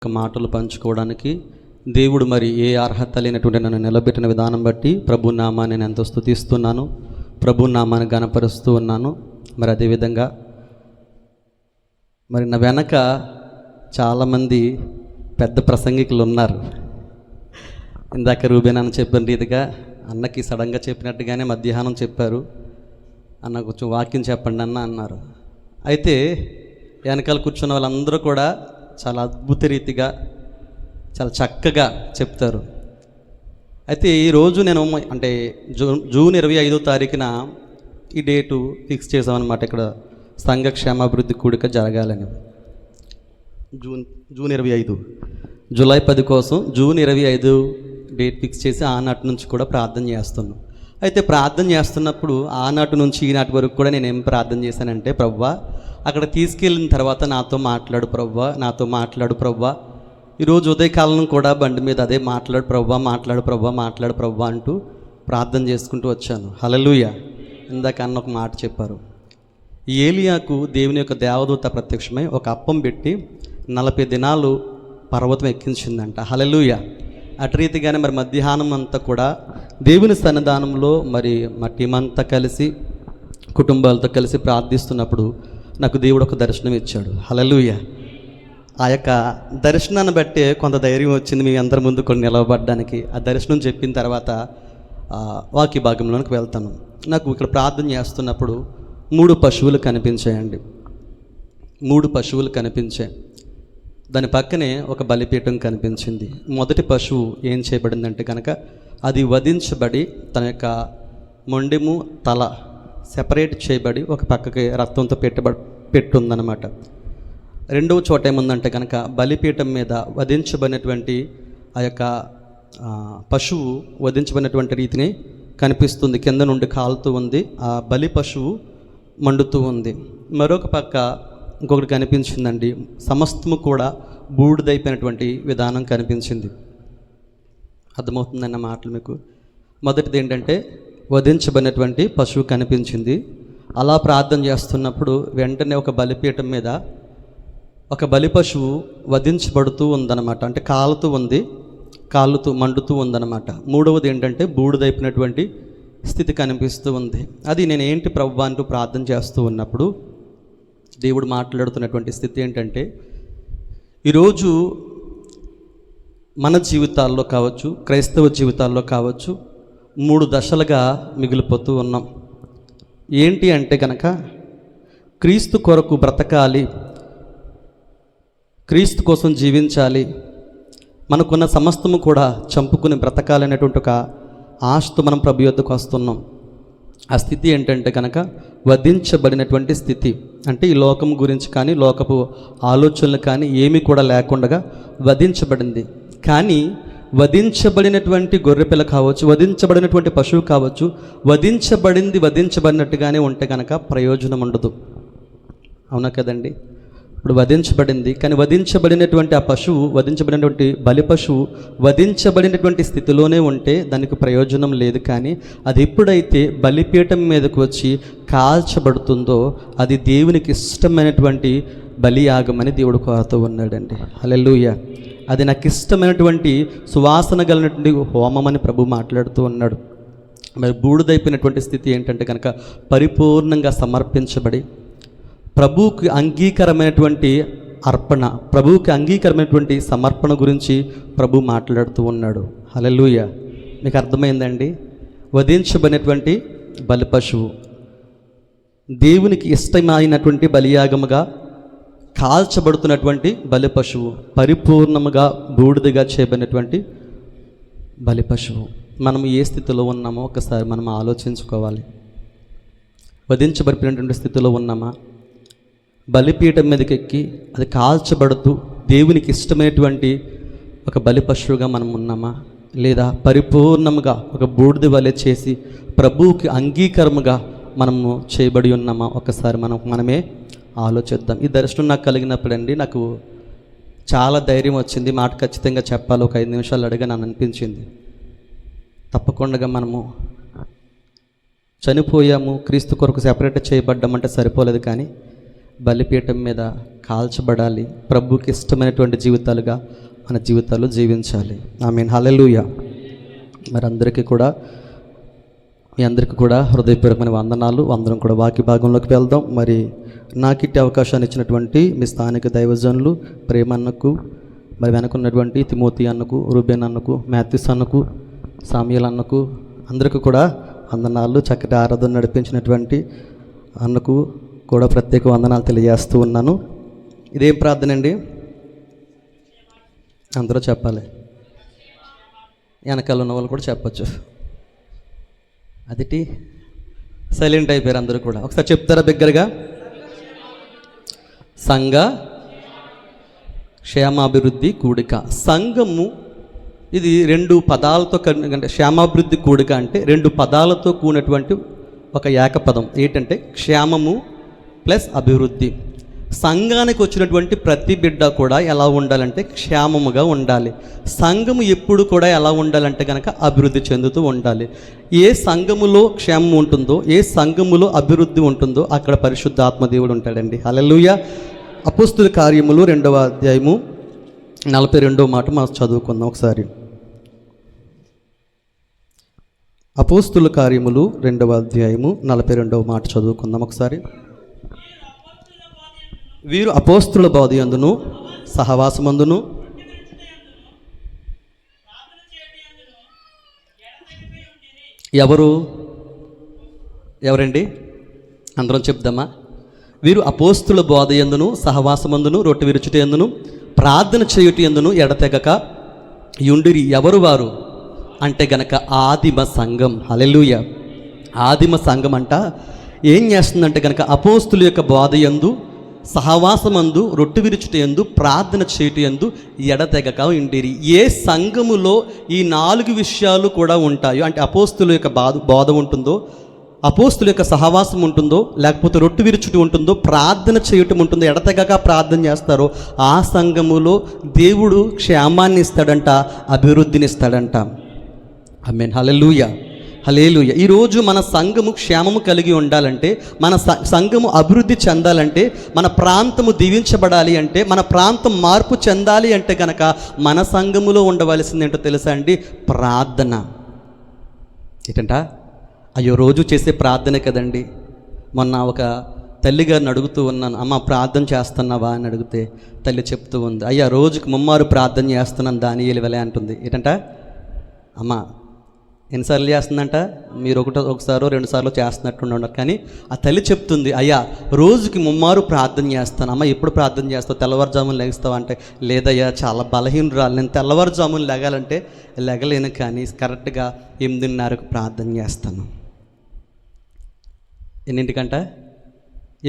మాటలు పంచుకోవడానికి దేవుడు మరి ఏ అర్హత లేనటువంటి నన్ను నిలబెట్టిన విధానం బట్టి ప్రభు నామాన్ని నేను ఎంతో స్తుతిస్తున్నాను. ప్రభు నామాన్ని గణపరుస్తూ ఉన్నాను. మరి అదేవిధంగా మరి నా వెనక చాలామంది పెద్ద ప్రసంగికులు ఉన్నారు. ఇందాక రూబేన్ అన్న చెప్పిన రీతిగా అన్నకి సడన్గా చెప్పినట్టుగానే మధ్యాహ్నం చెప్పారు. అన్న కొంచెం వాక్యం చెప్పండి అన్న అన్నారు. అయితే వెనకాల కూర్చున్న వాళ్ళందరూ కూడా చాలా అద్భుత రీతిగా చాలా చక్కగా చెప్తారు. అయితే ఈరోజు నేను అంటే జూన్ 25వ తారీఖున ఈ డేటు ఫిక్స్ చేసామన్నమాట. ఇక్కడ సంఘ క్షేమాభివృద్ధి కూడిక జరగాలని జూన్ 25, జూలై 10 కోసం జూన్ 25 డేట్ ఫిక్స్ చేసి ఆనాటి నుంచి కూడా ప్రార్థన చేస్తున్నాను. అయితే ప్రార్థన చేస్తున్నప్పుడు ఆనాటి నుంచి ఈనాటి వరకు కూడా నేను ఏం ప్రార్థన చేశానంటే, ప్రభువా అక్కడ తీసుకెళ్ళిన తర్వాత నాతో మాట్లాడు ప్రభువా, నాతో మాట్లాడు ప్రభువా. ఈరోజు ఉదయకాలం కూడా బండి మీద అదే మాట్లాడు ప్రభువా, మాట్లాడు ప్రభువా, మాట్లాడు ప్రభువా అంటూ ప్రార్థన చేసుకుంటూ వచ్చాను. హల్లెలూయా. ఇందాక అన్న ఒక మాట చెప్పారు. ఏలియాకు దేవుని యొక్క దేవదూత ప్రత్యక్షమై ఒక అప్పం పెట్టి 40 దినాలు పర్వతం ఎక్కించిందంట. హల్లెలూయా. అటు రీతిగానే మరి మధ్యాహ్నం అంతా కూడా దేవుని సన్నిధానంలో మరి మా టీం అంతా కలిసి కుటుంబాలతో కలిసి ప్రార్థిస్తున్నప్పుడు నాకు దేవుడు ఒక దర్శనం ఇచ్చాడు. హల్లెలూయా. ఆ యొక్క దర్శనాన్ని బట్టే కొంత ధైర్యం వచ్చింది మీ అందరి ముందు కొన్ని నిలవబడడానికి. ఆ దర్శనం చెప్పిన తర్వాత వాక్య భాగంలోనికి వెళ్తాను. నాకు ఇక్కడ ప్రార్థన చేస్తున్నప్పుడు 3 పశువులు కనిపించాయండి. 3 పశువులు కనిపించాయి. దాని పక్కనే ఒక బలిపీఠం కనిపించింది. మొదటి పశువు ఏం చేయబడిందంటే కనుక అది వధించబడి తన యొక్క మొండెము తల సెపరేట్ చేయబడి ఒక పక్కకి రక్తంతో పెట్టుందన్నమాట. రెండవ చోట ఏముందంటే కనుక బలిపీఠం మీద వధించబడినటువంటి ఆ యొక్క పశువు వధించబడినటువంటి రీతిని కనిపిస్తుంది. కింద నుండి కాలుతూ ఉంది. ఆ బలి పశువు మండుతూ ఉంది. మరొక పక్క ఇంకొకటి కనిపించిందండి. సమస్తము కూడా బూడిదైపోయినటువంటి విధానం కనిపించింది. అర్థమవుతుందన్న మాటలు మీకు. మొదటిది ఏంటంటే వధించబడినటువంటి పశువు కనిపించింది. అలా ప్రార్థన చేస్తున్నప్పుడు వెంటనే ఒక బలిపీఠం మీద ఒక బలి పశువు వధించబడుతూ ఉందన్నమాట. అంటే కాలుతూ మండుతూ ఉందన్నమాట. మూడవది ఏంటంటే బూడిదైపోయినటువంటి స్థితి కనిపిస్తూ ఉంది. అది నేను ఏంటి ప్రభువా అంటూ ప్రార్థన చేస్తూ ఉన్నప్పుడు దేవుడు మాట్లాడుతున్నటువంటి స్థితి ఏంటంటే, ఈరోజు మన జీవితాల్లో కావచ్చు, క్రైస్తవ జీవితాల్లో కావచ్చు 3 దశలుగా మిగిలిపోతూ ఉన్నాం. ఏంటి అంటే కనుక క్రీస్తు కొరకు బ్రతకాలి, క్రీస్తు కోసం జీవించాలి, మనకున్న సమస్తము కూడా చంపుకుని బ్రతకాలనేటువంటి ఒక ఆశతో మనం ప్రభు యొద్దకు వస్తున్నాం. ఆ స్థితి ఏంటంటే కనుక వధించబడినటువంటి స్థితి. అంటే ఈ లోకం గురించి కానీ లోకపు ఆలోచనలు కానీ ఏమీ కూడా లేకుండా వధించబడింది. కానీ వధించబడినటువంటి గొర్రెపిల్ల కావచ్చు, వధించబడినటువంటి పశువు కావచ్చు, వధించబడినట్టుగానే ఉంటే కనుక ప్రయోజనం ఉండదు. అవునా కదండి? ఇప్పుడు వధించబడింది, కానీ వధించబడినటువంటి ఆ పశువు, వధించబడినటువంటి బలి పశువు వధించబడినటువంటి స్థితిలోనే ఉంటే దానికి ప్రయోజనం లేదు. కానీ అది ఎప్పుడైతే బలిపీఠం మీదకు వచ్చి కాల్చబడుతుందో అది దేవునికి ఇష్టమైనటువంటి బలియాగమని దేవుడు కోరుతూ ఉన్నాడండి. హల్లెలూయా. అది నాకు ఇష్టమైనటువంటి సువాసన కలిగినటువంటి హోమం అని ప్రభు మాట్లాడుతూ ఉన్నాడు. మరి బూడిదైపోయినటువంటి స్థితి ఏంటంటే కనుక పరిపూర్ణంగా సమర్పించబడి ప్రభువుకి అంగీకారమైనటువంటి అర్పణ, ప్రభువుకి అంగీకారమైనటువంటి సమర్పణ గురించి ప్రభు మాట్లాడుతూ ఉన్నాడు. హల్లెలూయా. మీకు అర్థమైందండి? వధించబడినటువంటి బలి పశువు దేవునికి ఇష్టమైనటువంటి బలియాగముగా కాల్చబడుతున్నటువంటి బలి పశువు, పరిపూర్ణముగా బూడిదగా చేయబడినటువంటి బలి పశువు. మనం ఏ స్థితిలో ఉన్నామో ఒకసారి మనం ఆలోచించుకోవాలి. వధించబడినటువంటి స్థితిలో ఉన్నామా? బలిపీఠం మీదకి ఎక్కి అది కాల్చబడుతూ దేవునికి ఇష్టమైనటువంటి ఒక బలి పశువుగా మనం ఉన్నామా? లేదా పరిపూర్ణముగా ఒక బూడిద వలె చేసి ప్రభువుకి అంగీకారముగా మనము చేయబడి ఉన్నామా? ఒకసారి మనమే ఆలోచిద్దాం. ఈ దర్శనం నాకు కలిగినప్పుడండి నాకు చాలా ధైర్యం వచ్చింది. మాట ఖచ్చితంగా చెప్పాలి. ఒక 5 నిమిషాలు అడిగా నన్ను అనిపించింది. తప్పకుండా మనము చనిపోయాము, క్రీస్తు కొరకు సెపరేట్ చేయబడ్డామంటే సరిపోలేదు. కానీ బలిపీఠం మీద కాల్చబడాలి. ప్రభుకి ఇష్టమైనటువంటి జీవితాలుగా మన జీవితాలు జీవించాలి. ఆమేన్, హల్లెలూయా. మరి మీ అందరికీ కూడా హృదయపూర్వకమైన వందనాలు. అందరం కూడా వాక్య భాగంలోకి వెళ్దాం. మరి నాకు ఇట్టి అవకాశాన్ని ఇచ్చినటువంటి మీ స్థానిక దైవజనులు ప్రేమన్నకు, మరి వెనకున్నటువంటి తిమోతి అన్నకు, రూబేన్ అన్నకు, మాథ్యూస్ అన్నకు, సామ్యుల్ అన్నకు అందరికీ కూడా వందనాలు. చక్కటి ఆరాధన నడిపించినటువంటి అన్నకు కూడా ప్రత్యేక వందనాలు తెలియజేస్తూ ఉన్నాను. ఇదేం ప్రార్థన అండి? అందరూ చెప్పాలి, వెనకాల ఉన్న వాళ్ళు కూడా చెప్పచ్చు. అదిటి సైలెంట్ అయిపోయారు అందరూ కూడా. ఒకసారి చెప్తారా బిగ్గరగా? సంఘ క్షేమాభివృద్ధి కూడిక. సంఘము ఇది రెండు పదాలతో అంటే క్షేమాభివృద్ధి కూడిక అంటే రెండు పదాలతో కూడినటువంటి ఒక ఏకపదం. ఏంటంటే క్షేమము ప్లస్ అభివృద్ధి. సంఘానికి వచ్చినటువంటి ప్రతి బిడ్డ కూడా ఎలా ఉండాలంటే క్షేమముగా ఉండాలి. సంఘము ఎప్పుడు కూడా ఎలా ఉండాలంటే కనుక అభివృద్ధి చెందుతూ ఉండాలి. ఏ సంఘములో క్షేమం ఉంటుందో, ఏ సంఘములో అభివృద్ధి ఉంటుందో అక్కడ పరిశుద్ధాత్మ దేవుడు ఉంటాడండి. హల్లెలూయా. అపోస్తుల కార్యములు 2వ అధ్యాయము 42వ మాట మనం చదువుకుందాం ఒకసారి. అపోస్తుల కార్యములు 2వ అధ్యాయము 42వ మాట చదువుకుందాం ఒకసారి. వీరు అపోస్తుల బోధయందును సహవాసమందును ఎవరండి? అందరం చెప్దామా? వీరు అపోస్తుల బోధయందును సహవాసమందును రొట్టె విరుచుటయందును ప్రార్థన చేయుటయందును ఎడతెగక యుండిరి. ఎవరు వారు అంటే గనక ఆదిమ సంఘం. హల్లెలూయా. ఆదిమ సంఘం అంట ఏం చేస్తుందంటే గనక అపోస్తుల యొక్క బోధయందు సహవాసమందు రొట్టె విరుచుటయందు ప్రార్థన చేయుటయందు ఎడతెగక ఉండిరి. ఏ సంఘములో ఈ 4 విషయాలు కూడా ఉంటాయో, అంటే అపోస్తుల యొక్క బోధ ఉంటుందో, అపోస్తుల యొక్క సహవాసం ఉంటుందో, లేకపోతే రొట్టె విరుచుట ఉంటుందో, ప్రార్థన చేయటం ఉంటుందో, ఎడతెగక ప్రార్థన చేస్తారో ఆ సంఘములో దేవుడు క్షేమాన్ని ఇస్తాడంట, అభివృద్ధిని ఇస్తాడంట. ఆమేన్, హల్లెలూయా, హల్లెలూయా. ఈరోజు మన సంఘము క్షేమము కలిగి ఉండాలంటే, మన సంఘము అభివృద్ధి చెందాలంటే, మన ప్రాంతము దీవించబడాలి అంటే, మన ప్రాంతం మార్పు చెందాలి అంటే కనుక మన సంఘములో ఉండవలసింది ఏంటో తెలుసా అండి? ప్రార్థన. ఏంటంట? అయ్యో, రోజు చేసే ప్రార్థనే కదండి. మొన్న ఒక తల్లిగారిని అడుగుతూ ఉన్నాను, అమ్మ ప్రార్థన చేస్తున్నావా అని అడిగితే తల్లి చెప్తూ ఉంది, అయ్యా రోజుకి 3 ప్రార్థన చేస్తున్నాను దానియేలు వలె అంటుంది. ఏంటంట? అమ్మ ఎన్నిసార్లు చేస్తుందంట? మీరు ఒకసారో 2 సార్లు చేస్తున్నట్టున్నారు. కానీ ఆ తల్లి చెప్తుంది, అయ్యా రోజుకి 3 ప్రార్థన చేస్తాను. అమ్మ ఎప్పుడు ప్రార్థన చేస్తావు? తెల్లవారుజామున లెగుస్తావా అంటే, లేదయ్యా చాలా బలహీనురాలు, నేను తెల్లవారుజామున లెగాలంటే లెగలేను, కానీ కరెక్ట్గా 8:30కు ప్రార్థన చేస్తాను. ఎన్నింటికంట?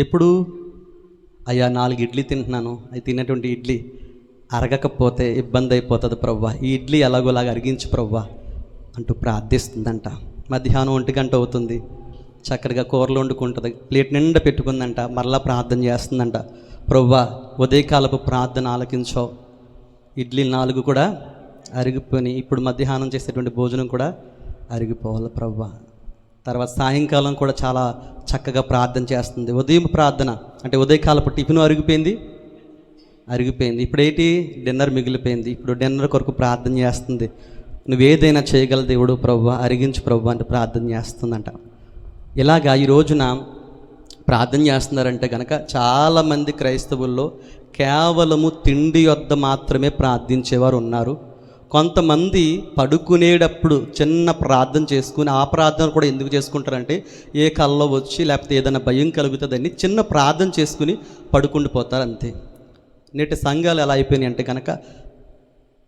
ఎప్పుడు? అయ్యా 4 ఇడ్లీ తింటున్నాను, అది తినేటువంటి ఇడ్లీ అరగకపోతే ఇబ్బంది అయిపోతుంది ప్రవ్వా, ఈ ఇడ్లీ ఎలాగోలాగా అరిగించు ప్రవ్వా అంటూ ప్రార్థిస్తుందంట. మధ్యాహ్నం 1 గంట అవుతుంది, చక్కగా కూరలు వండుకుంటుంది, ప్లేట్ నిండా పెట్టుకుందంట, మరలా ప్రార్థన చేస్తుందంట, ప్రవ్వా ఉదయకాలపు ప్రార్థన ఆలకించావు, ఇడ్లీ 4 కూడా అరిగిపోయి ఇప్పుడు మధ్యాహ్నం చేసేటువంటి భోజనం కూడా అరిగిపోవాలి ప్రవ్వా. తర్వాత సాయంకాలం కూడా చాలా చక్కగా ప్రార్థన చేస్తుంది. ఉదయం ప్రార్థన అంటే ఉదయకాలపు టిఫిన్ అరిగిపోయింది, ఇప్పుడేంటి డిన్నర్ మిగిలిపోయింది, ఇప్పుడు డిన్నర్ కొరకు ప్రార్థన చేస్తుంది. నువ్వేదైనా చేయగల దేవుడు ప్రభువా, అరిగించు ప్రభువా అంటే ప్రార్థన చేస్తుందంట. ఇలాగా ఈ రోజున ప్రార్థన చేస్తున్నారంటే కనుక చాలామంది క్రైస్తవుల్లో కేవలము తిండి వద్ద మాత్రమే ప్రార్థించేవారు ఉన్నారు. కొంతమంది పడుకునేటప్పుడు చిన్న ప్రార్థన చేసుకుని, ఆ ప్రార్థన కూడా ఎందుకు చేసుకుంటారంటే ఏ కల్లో వచ్చి లేకపోతే ఏదైనా భయం కలుగుతుందని చిన్న ప్రార్థన చేసుకుని పడుకుండిపోతారు అంతే. నేటి సంఘాలు ఎలా అయిపోయినాయి అంటే కనుక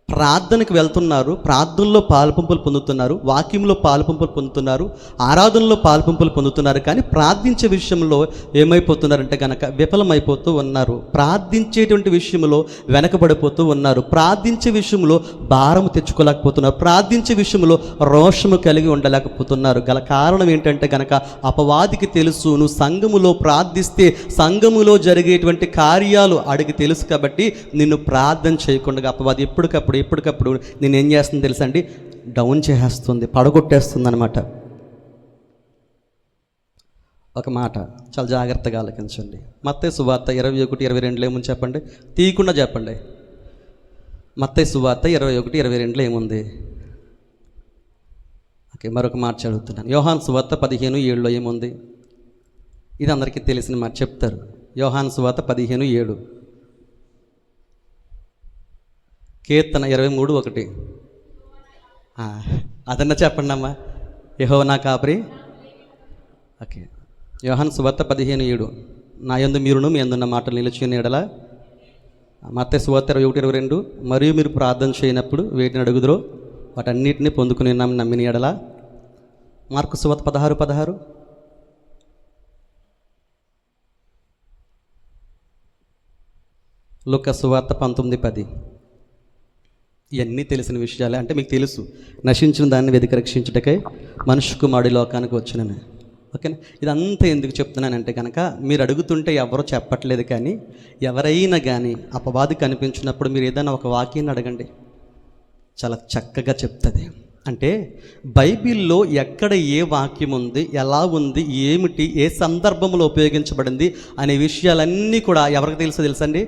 ప్రార్థనకు వెళ్తున్నారు, ప్రార్థనలో పాలుపంపులు పొందుతున్నారు, వాక్యంలో పాలుపంపులు పొందుతున్నారు, ఆరాధనలో పాలుపంపులు పొందుతున్నారు, కానీ ప్రార్థించే విషయంలో ఏమైపోతున్నారంటే కనుక విఫలమైపోతూ ఉన్నారు. ప్రార్థించేటువంటి విషయంలో వెనకబడిపోతూ ఉన్నారు. ప్రార్థించే విషయంలో భారం తెచ్చుకోలేకపోతున్నారు. ప్రార్థించే విషయంలో రోషము కలిగి ఉండలేకపోతున్నారు. గల కారణం ఏంటంటే కనుక అపవాదికి తెలుసు, నువ్వు సంఘములో ప్రార్థిస్తే సంఘములో జరిగేటువంటి కార్యాలు అడిగి తెలుసు కాబట్టి నిన్ను ప్రార్థన చేయకుండా అపవాది ఎప్పటికప్పుడు నేను ఏం చేస్తుంది తెలుసా అండి? డౌన్ చేసేస్తుంది, పడగొట్టేస్తుంది అనమాట. ఒక మాట చాలా జాగ్రత్తగా ఆలకించండి. మత్తయి సువార్త 21:22 ఏముంది చెప్పండి, తీయకుండా చెప్పండి. మత్తయి సువార్త 21:22 ఏముంది? ఓకే, మరొక మాట చదువుతున్నాను. యోహాను సువార్త 15:7 ఏముంది? ఇది అందరికీ తెలిసిన మాట, చెప్తారు. యోహాను సువార్త 15:7. కీర్తన 23:1. అదన్నా చెప్పండి అమ్మా. యెహోవా నా కాపరి. ఓకే, యోహాను సువార్త 15:7. నా యందు మీరును మీ యందున్న మాటలు నిలిచిన ఎడల. మత్తయి సువార్త 21:22. మరియు మీరు ప్రార్థన చేయనప్పుడు వేటిని అడుగుదురో వాటన్నిటిని పొందుకుని నమ్మిన ఎడల. మార్కు సువార్త 16:16. లూకా సువార్త 19:10. ఇవన్నీ తెలిసిన విషయాలే. అంటే మీకు తెలుసు, నశించిన దాన్ని వెతికి రక్షించుటకై మనుష్య కుమారుడు లోకానికి వచ్చినని. ఓకేనా? ఇదంతా ఎందుకు చెప్తున్నానంటే కనుక, మీరు అడుగుతుంటే ఎవరో చెప్పట్లేదు, కానీ ఎవరైనా కానీ అపవాది కనిపించినప్పుడు మీరు ఏదైనా ఒక వాక్యాన్ని అడగండి, చాలా చక్కగా చెప్తుంది. అంటే బైబిల్లో ఎక్కడ ఏ వాక్యం ఉంది, ఎలా ఉంది, ఏమిటి, ఏ సందర్భంలో ఉపయోగించబడింది అనే విషయాలన్నీ కూడా ఎవరికి తెలుసండి?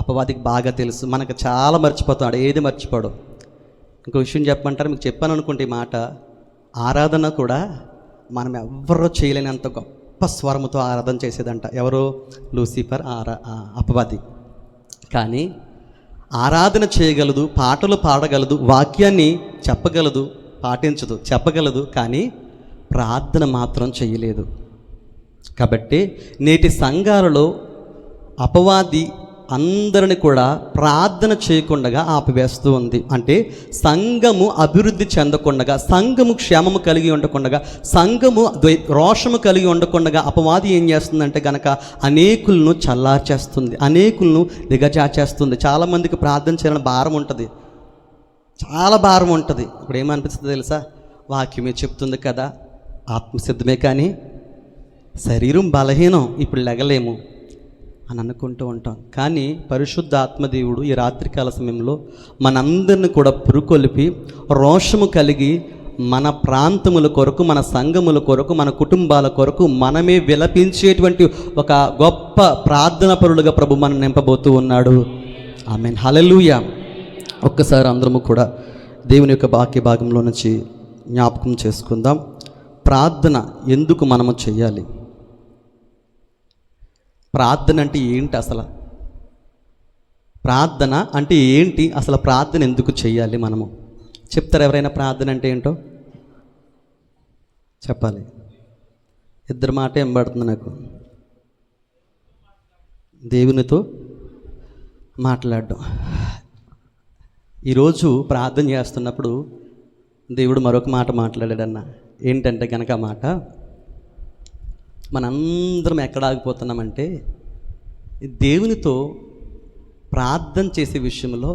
అపవాదికి బాగా తెలుసు. మనకు చాలా మర్చిపోతాడు, ఏది మర్చిపోడు. ఇంకో విషయం చెప్పమంటారు, మీకు చెప్పాను అనుకుంటే ఈ మాట, ఆరాధన కూడా మనం ఎవరో చేయలేనంత గొప్ప స్వరముతో ఆరాధన చేసేదంట. ఎవరో? లూసిఫర్, అపవాది. కానీ ఆరాధన చేయగలదు, పాటలు పాడగలదు, వాక్యాన్ని చెప్పగలదు, పాటించదు, చెప్పగలదు, కానీ ప్రార్థన మాత్రం చేయలేదు. కాబట్టి నేటి సంఘాలలో అపవాది అందరిని కూడా ప్రార్థన చేయకుండా ఆపివేస్తూ ఉంది. అంటే సంఘము అభివృద్ధి చెందకుండా, సంఘము క్షేమము కలిగి ఉండకుండా, సంఘము రోషము కలిగి ఉండకుండా అపవాది ఏం చేస్తుందంటే కనుక అనేకులను చల్లార్చేస్తుంది, అనేకులను దిగజాచేస్తుంది. చాలామందికి ప్రార్థన చేయాలని భారం ఉంటుంది, చాలా భారం ఉంటుంది. ఇప్పుడు ఏమనిపిస్తుంది తెలుసా? వాక్యమే చెప్తుంది కదా, ఆత్మసిద్ధమే, కానీ శరీరం బలహీనం, ఇప్పుడు లెగలేము అని అనుకుంటూ ఉంటాం. కానీ పరిశుద్ధ ఆత్మదేవుడు ఈ రాత్రికాల సమయంలో మనందరిని కూడా పురుకొల్పి రోషము కలిగి మన ప్రాంతముల కొరకు, మన సంఘముల కొరకు, మన కుటుంబాల కొరకు మనమే విలపించేటువంటి ఒక గొప్ప ప్రార్థనా పరులుగా ప్రభు మనం నింపబోతూ ఉన్నాడు. ఆమేన్, హల్లెలూయా. ఒక్కసారి అందరము కూడా దేవుని యొక్క వాక్య భాగంలో నుంచి జ్ఞాపకం చేసుకుందాం. ప్రార్థన ఎందుకు మనము చేయాలి? ప్రార్థన అంటే ఏంటి అసలు? ప్రార్థన అంటే ఏంటి అసలు? ప్రార్థన ఎందుకు చేయాలి మనము? చెప్తారు ఎవరైనా ప్రార్థన అంటే ఏంటో? చెప్పాలి. ఇద్దరు మాట ఏం పడుతుంది నాకు, దేవునితో మాట్లాడడం. ఈరోజు ప్రార్థన చేస్తున్నప్పుడు దేవుడు మరొక మాట మాట్లాడాడన్న. ఏంటంటే కనుక ఆ మాట, మనందరం ఎక్కడ ఆగిపోతున్నామంటే దేవునితో ప్రార్థన చేసే విషయంలో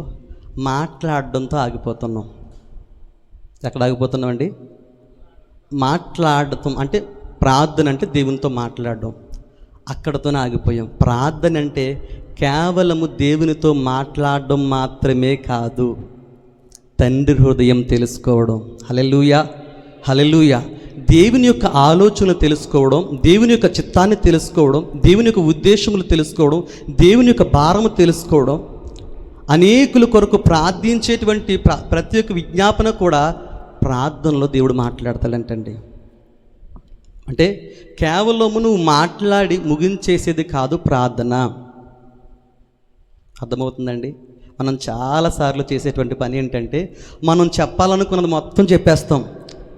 మాట్లాడడంతో ఆగిపోతున్నాం. ఎక్కడ ఆగిపోతున్నామండి? మాట్లాడటం అంటే ప్రార్థన అంటే దేవునితో మాట్లాడడం, అక్కడతోనే ఆగిపోయాం. ప్రార్థన అంటే కేవలము దేవునితో మాట్లాడడం మాత్రమే కాదు, తండ్రి హృదయం తెలుసుకోవడం. హల్లెలూయా, హల్లెలూయా. దేవుని యొక్క ఆలోచనలు తెలుసుకోవడం, దేవుని యొక్క చిత్తాన్ని తెలుసుకోవడం, దేవుని యొక్క ఉద్దేశములు తెలుసుకోవడం, దేవుని యొక్క భారము తెలుసుకోవడం, అనేకుల కొరకు ప్రార్థించేటువంటి ప్రతి ఒక్క విజ్ఞాపన కూడా ప్రార్థనలో దేవుడు మాట్లాడతాడంటండి. అంటే కేవలము నువ్వు మాట్లాడి ముగించేసేది కాదు ప్రార్థన. అర్థమవుతుందండి? మనం చాలాసార్లు చేసేటువంటి పని ఏంటంటే, మనం చెప్పాలనుకున్నది మొత్తం చెప్పేస్తాం,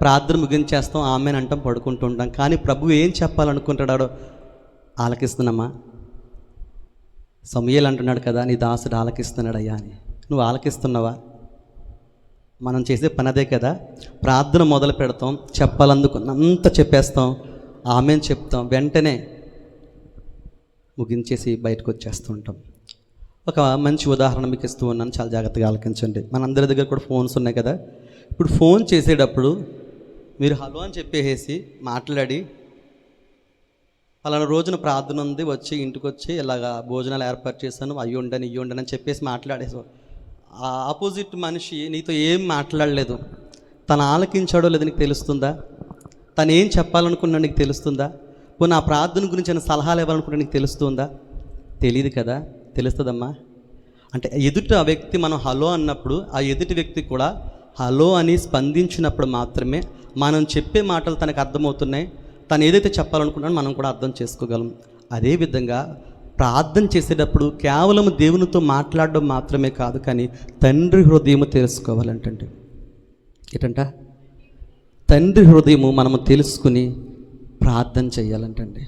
ప్రార్థన ముగించేస్తాం, ఆమెన్ అంటాం, పడుకుంటూ ఉంటాం. కానీ ప్రభు ఏం చెప్పాలనుకుంటాడో ఆలకిస్తున్నామా? సమూయేలు అంటున్నాడు కదా, నీ దాసుడు ఆలకిస్తున్నాడు అయ్యా అని. నువ్వు ఆలకిస్తున్నావా? మనం చేసే పని అదే కదా. ప్రార్థన మొదలు పెడతాం, చెప్పాలనుకున్నంత చెప్పేస్తాం, ఆమెన్ చెప్తాం, వెంటనే ముగించేసి బయటకు వచ్చేస్తుంటాం. ఒక మంచి ఉదాహరణ మీకు ఇస్తూ ఉన్నాను, చాలా జాగ్రత్తగా ఆలకించండి. మనందరి దగ్గర కూడా ఫోన్స్ ఉన్నాయి కదా. ఇప్పుడు ఫోన్ చేసేటప్పుడు మీరు హలో అని చెప్పేసి మాట్లాడి, అలాంటి రోజున ప్రార్థన ఉంది, వచ్చి ఇంటికి వచ్చి ఇలాగా భోజనాలు ఏర్పాటు చేశాను, అయ్యి ఉండని ఇయ్యి ఉండని అని చెప్పేసి మాట్లాడేసావు. ఆ ఆపోజిట్ మనిషి నీతో ఏం మాట్లాడలేదు, తను ఆలకించాడో లేదో నీకు తెలుస్తుందా? తను ఏం చెప్పాలనుకున్నా నీకు తెలుస్తుందా? పోనీ ఆ ప్రార్థన గురించి ఏమైనా సలహాలు ఇవ్వాలనుకుంటే నీకు తెలుస్తుందా? తెలియదు కదా. తెలుస్తుందమ్మా అంటే ఎదుటి ఆ వ్యక్తి మనం హలో అన్నప్పుడు ఆ ఎదుటి వ్యక్తి కూడా హలో అని స్పందించినప్పుడు మాత్రమే మనం చెప్పే మాటలు తనకు అర్థమవుతున్నాయి, తను ఏదైతే చెప్పాలనుకుంటున్నాడో మనం కూడా అర్థం చేసుకోగలం. అదేవిధంగా ప్రార్థన చేసేటప్పుడు కేవలం దేవునితో మాట్లాడడం మాత్రమే కాదు, కానీ తండ్రి హృదయము తెలుసుకోవాలంటండి. ఏంటంట? తండ్రి హృదయము మనము తెలుసుకుని ప్రార్థన చేయాలంటండి.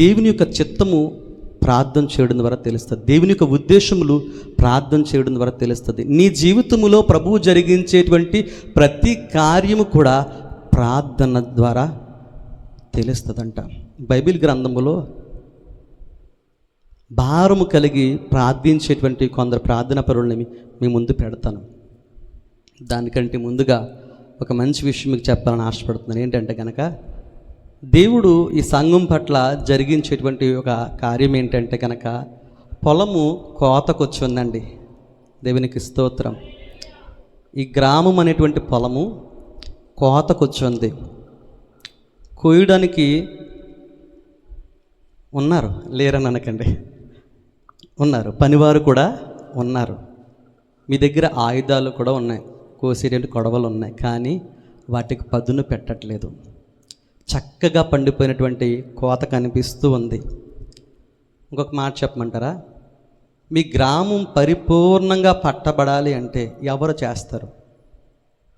దేవుని యొక్క చిత్తము ప్రార్థన చేయడం ద్వారా తెలుస్తుంది. దేవుని యొక్క ఉద్దేశములు ప్రార్థన చేయడం ద్వారా తెలుస్తుంది. నీ జీవితంలో ప్రభువు జరిగించేటువంటి ప్రతి కార్యము కూడా ప్రార్థన ద్వారా తెలుస్తుందంట. బైబిల్ గ్రంథములో భారము కలిగి ప్రార్థించేటువంటి కొందరు ప్రార్థనా పరులని మీ ముందు పెడతాను. దానికంటే ముందుగా ఒక మంచి విషయం మీకు చెప్పాలని ఆశపడుతున్నాను. ఏంటంటే కనుక దేవుడు ఈ సంఘం పట్ల జరిగించేటువంటి ఒక కార్యం ఏంటంటే కనుక పొలము కోతకొచ్చి ఉందండి. దేవునికి స్తోత్రం. ఈ గ్రామం అనేటువంటి పొలము కోతకొచ్చి ఉంది. కోయడానికి ఉన్నారు, లేరని అనకండి, ఉన్నారు. పనివారు కూడా ఉన్నారు. మీ దగ్గర ఆయుధాలు కూడా ఉన్నాయి, కోసేటువంటి కొడవలు ఉన్నాయి, కానీ వాటికి పదును పెట్టట్లేదు. చక్కగా పండిపోయినటువంటి కోత కనిపిస్తూ ఉంది. ఇంకొక మాట చెప్పమంటారా? మీ గ్రామం పరిపూర్ణంగా పట్టబడాలి అంటే ఎవరు చేస్తారు?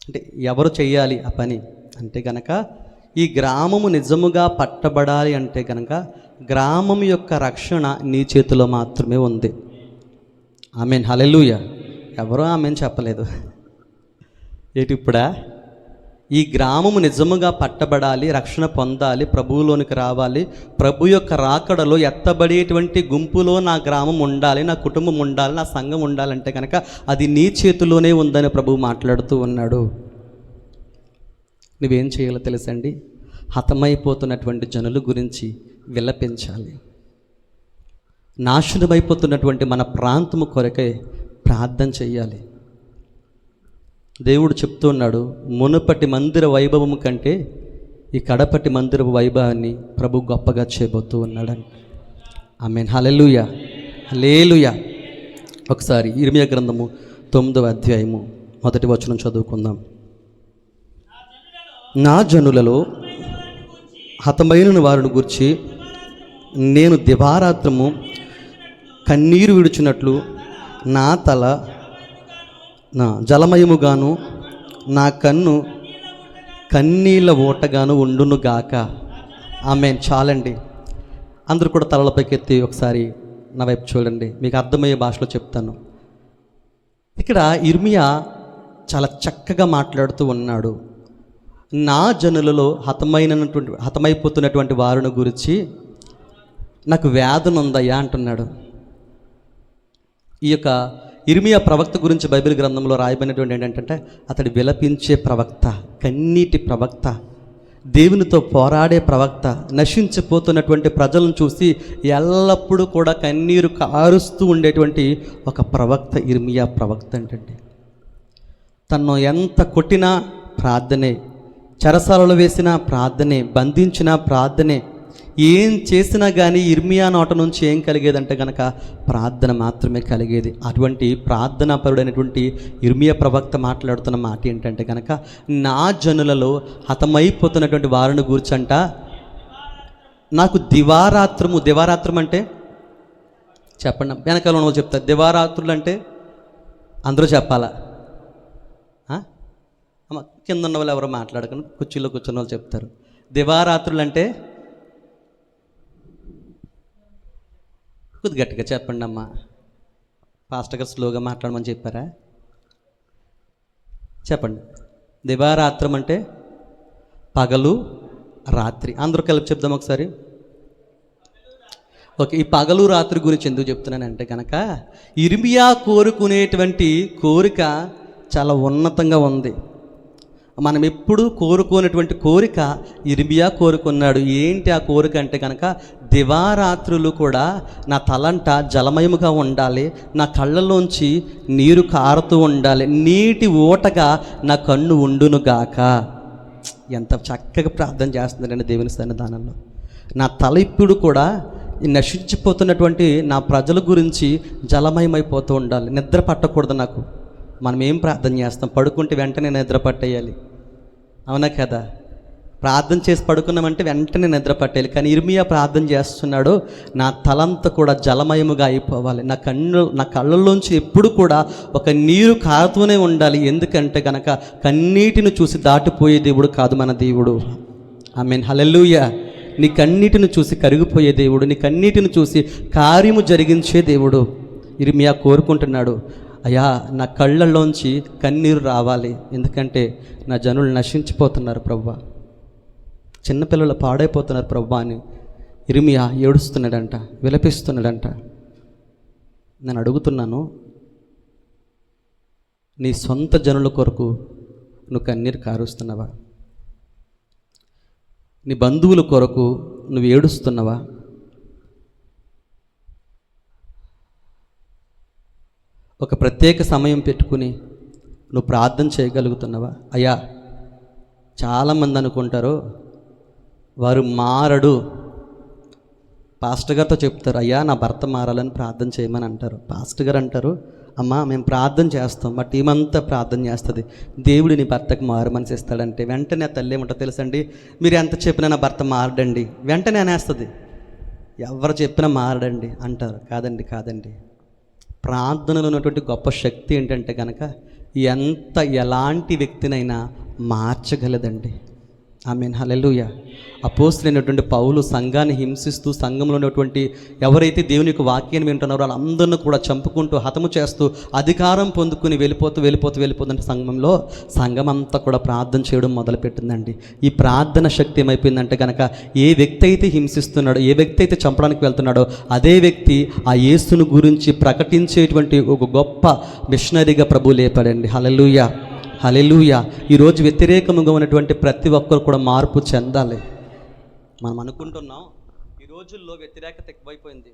అంటే ఎవరు చేయాలి ఆ పని అంటే కనుక ఈ గ్రామము నిజముగా పట్టబడాలి అంటే కనుక గ్రామం యొక్క రక్షణ నీ చేతిలో మాత్రమే ఉంది. ఆమెన్, హల్లెలూయా. ఎవరో ఆమెన్ చెప్పలేదు. ఏంటి ఇప్పుడా? ఈ గ్రామము నిజముగా పట్టబడాలి, రక్షణ పొందాలి, ప్రభువులోనికి రావాలి, ప్రభు యొక్క రాకడలో ఎత్తబడేటువంటి గుంపులో నా గ్రామం ఉండాలి, నా కుటుంబం ఉండాలి, నా సంఘం ఉండాలంటే కనుక అది నీ చేతిలోనే ఉందని ప్రభువు మాట్లాడుతూ ఉన్నాడు. నువ్వేం చేయాలో తెలుసండి? హతమైపోతున్నటువంటి జనుల గురించి విలపించాలి. నాశనమైపోతున్నటువంటి మన ప్రాంతము కొరకై ప్రార్థన చెయ్యాలి. దేవుడు చెప్తూ ఉన్నాడు, మునుపటి మందిర వైభవము కంటే ఈ కడపటి మందిర వైభవాన్ని ప్రభు గొప్పగా చేయబోతూ ఉన్నాడని. ఆమేన్, హల్లెలూయా, హల్లెలూయా. ఒకసారి ఇర్మియా గ్రంథము 9వ అధ్యాయము 1వ వచనం చదువుకుందాం. నా జనులలో హతమైన వారిని గూర్చి నేను దివారాత్రము కన్నీరు విడుచున్నట్లు నా తల నా జలమయముగాను నా కన్ను కన్నీళ్ళ ఓటగాను ఉండునుగాక. ఆమేన్. చాలండి. అందరూ కూడా తలలపైకి ఎత్తి ఒకసారి నా వైపు చూడండి, మీకు అర్థమయ్యే భాషలో చెప్తాను. ఇక్కడ ఇర్మియా చాలా చక్కగా మాట్లాడుతూ ఉన్నాడు. నా జనులలో హతమైపోతున్నటువంటి వారిని గురించి నాకు వేదన ఉందయ్యా అంటున్నాడు. ఈ యొక్క ఇర్మియా ప్రవక్త గురించి బైబిల్ గ్రంథంలో రాయబడినటువంటి ఏంటంటే అతడు విలపించే ప్రవక్త, కన్నీటి ప్రవక్త, దేవునితో పోరాడే ప్రవక్త, నశించిపోతున్నటువంటి ప్రజలను చూసి ఎల్లప్పుడూ కూడా కన్నీరు కారుస్తూ ఉండేటువంటి ఒక ప్రవక్త ఇర్మియా ప్రవక్త అంటే. తను ఎంత కొట్టినా ప్రార్థనే, చెరసాలలో వేసిన ప్రార్థనే, బంధించిన ప్రార్థనే, ఏం చేసినా కానీ ఇర్మియా నోట నుంచి ఏం కలిగేదంటే కనుక ప్రార్థన మాత్రమే కలిగేది. అటువంటి ప్రార్థనాపరుడైనటువంటి ఇర్మియా ప్రవక్త మాట్లాడుతున్న మాట ఏంటంటే కనుక నా జనులలో హతమైపోతున్నటువంటి వారిని గూర్చంట నాకు దివారాత్రము, దివారాత్రం అంటే చెప్పండి, వెనకాల నువ్వు చెప్తా. దివారాత్రులు అంటే అందరూ చెప్పాలా? అమ్మ కింద ఉన్న వాళ్ళు ఎవరో మాట్లాడకుండా కుర్చీలో కూర్చున్న వాళ్ళు చెప్తారు. దివారాత్రులు అంటే కొద్ది గట్టిగా చెప్పండి అమ్మా. పాస్టర్ గారు స్లోగా మాట్లాడమని చెప్పారా? చెప్పండి. దివారాత్రం అంటే పగలు రాత్రి. అందరూ కలిపి చెప్దాం ఒకసారి. ఓకే, ఈ పగలు రాత్రి గురించి ఎందుకు చెప్తున్నానంటే కనుక ఇర్మియా కోరుకునేటువంటి కోరిక చాలా ఉన్నతంగా ఉంది. మనం ఎప్పుడు కోరుకునేటువంటి కోరిక ఇర్మియా కోరుకున్నాడు. ఏంటి ఆ కోరిక అంటే కనుక దివారాత్రులు కూడా నా తలంట జలమయముగా ఉండాలి, నా కళ్ళలోంచి నీరు కారుతూ ఉండాలి, నీటి ఓటగా నా కన్ను ఉండునుగాక. ఎంత చక్కగా ప్రార్థన చేస్తున్నాడండి దేవుని సన్నిధానంలో. నా తల ఇప్పుడు కూడా ఈ నశించిపోతున్నటువంటి నా ప్రజల గురించి జలమయమైపోతూ ఉండాలి. నిద్ర పట్టకూడదు నాకు. మనం ఏం ప్రార్థన చేస్తాం? పడుకుంటే వెంటనే నిద్ర పట్టేయాలి, అవునా కదా? ప్రార్థన చేసి పడుకున్నామంటే వెంటనే నిద్ర పట్టేయాలి. కానీ ఇర్మియా ప్రార్థన చేస్తున్నాడు, నా తలంతా కూడా జలమయముగా అయిపోవాలి, నా కళ్ళల్లోంచి ఎప్పుడు కూడా ఒక నీరు కారుతూనే ఉండాలి. ఎందుకంటే కనుక కన్నీటిని చూసి దాటిపోయే దేవుడు కాదు మన దేవుడు. ఆమేన్, హల్లెలూయా. నీ కన్నీటిని చూసి కరిగిపోయే దేవుడు, నీ కన్నీటిని చూసి కార్యము జరిగించే దేవుడు. ఇర్మియా కోరుకుంటున్నాడు, అయ్యా నా కళ్ళల్లోంచి కన్నీరు రావాలి, ఎందుకంటే నా జనులు నశించిపోతున్నారు ప్రభువా, చిన్నపిల్లలు పాడైపోతున్నారు ప్రభువా అని ఇర్మియా ఏడుస్తున్నాడంట, విలపిస్తున్నాడంట. నేను అడుగుతున్నాను, నీ సొంత జనుల కొరకు నువ్వు కన్నీరు కారుస్తున్నావా? నీ బంధువుల కొరకు నువ్వు ఏడుస్తున్నావా? ఒక ప్రత్యేక సమయం పెట్టుకుని నువ్వు ప్రార్థన చేయగలుగుతున్నావా? అయ్యా, చాలామంది అనుకుంటారు వారు మారడు. పాస్టర్ గారితో చెప్తారు, అయ్యా నా భర్త మారాలని ప్రార్థన చేయమని అంటారు. పాస్టర్ గారు అంటారు, అమ్మా మేము ప్రార్థన చేస్తాం, మా టీం అంతా ప్రార్థన చేస్తుంది, దేవుడు నీ భర్తకు మారు మనసు ఇస్తాడంటే వెంటనే ఆ తల్లి ఏమంటో తెలుసండి, మీరు ఎంత చెప్పినా నా భర్త మారడండి, వెంటనే అనేస్తుంది. ఎవరు చెప్పినా మారడండి అంటారు. కాదండి. ప్రార్థనలో ఉన్నటువంటి గొప్ప శక్తి ఏంటంటే కనుక ఎలాంటి వ్యక్తినైనా మార్చగలదండి. ఆమేన్, హల్లెలూయా. అపోస్తలుడైనటువంటి పౌలు సంఘాన్ని హింసిస్తూ, సంఘంలో ఉన్నటువంటి ఎవరైతే దేవుని యొక్క వాక్యాన్ని వింటున్నారో వాళ్ళందరినీ కూడా చంపుకుంటూ, హతము చేస్తూ, అధికారం పొందుకుని వెళ్ళిపోతుందంటే సంఘం అంతా కూడా ప్రార్థన చేయడం మొదలుపెట్టిందండి. ఈ ప్రార్థన శక్తి ఏమైపోయిందంటే కనుక ఏ వ్యక్తి అయితే హింసిస్తున్నాడో, ఏ వ్యక్తి అయితే చంపడానికి వెళ్తున్నాడో అదే వ్యక్తి ఆ యేసును గురించి ప్రకటించేటువంటి ఒక గొప్ప మిషనరీగా ప్రభువు లేపాడండి. హల్లెలూయా, హల్లెలూయా. ఈరోజు వ్యతిరేకముగా ఉన్నటువంటి ప్రతి ఒక్కరు కూడా మార్పు చెందాలి. మనం అనుకుంటున్నాం ఈ రోజుల్లో వ్యతిరేకత ఎక్కువైపోయింది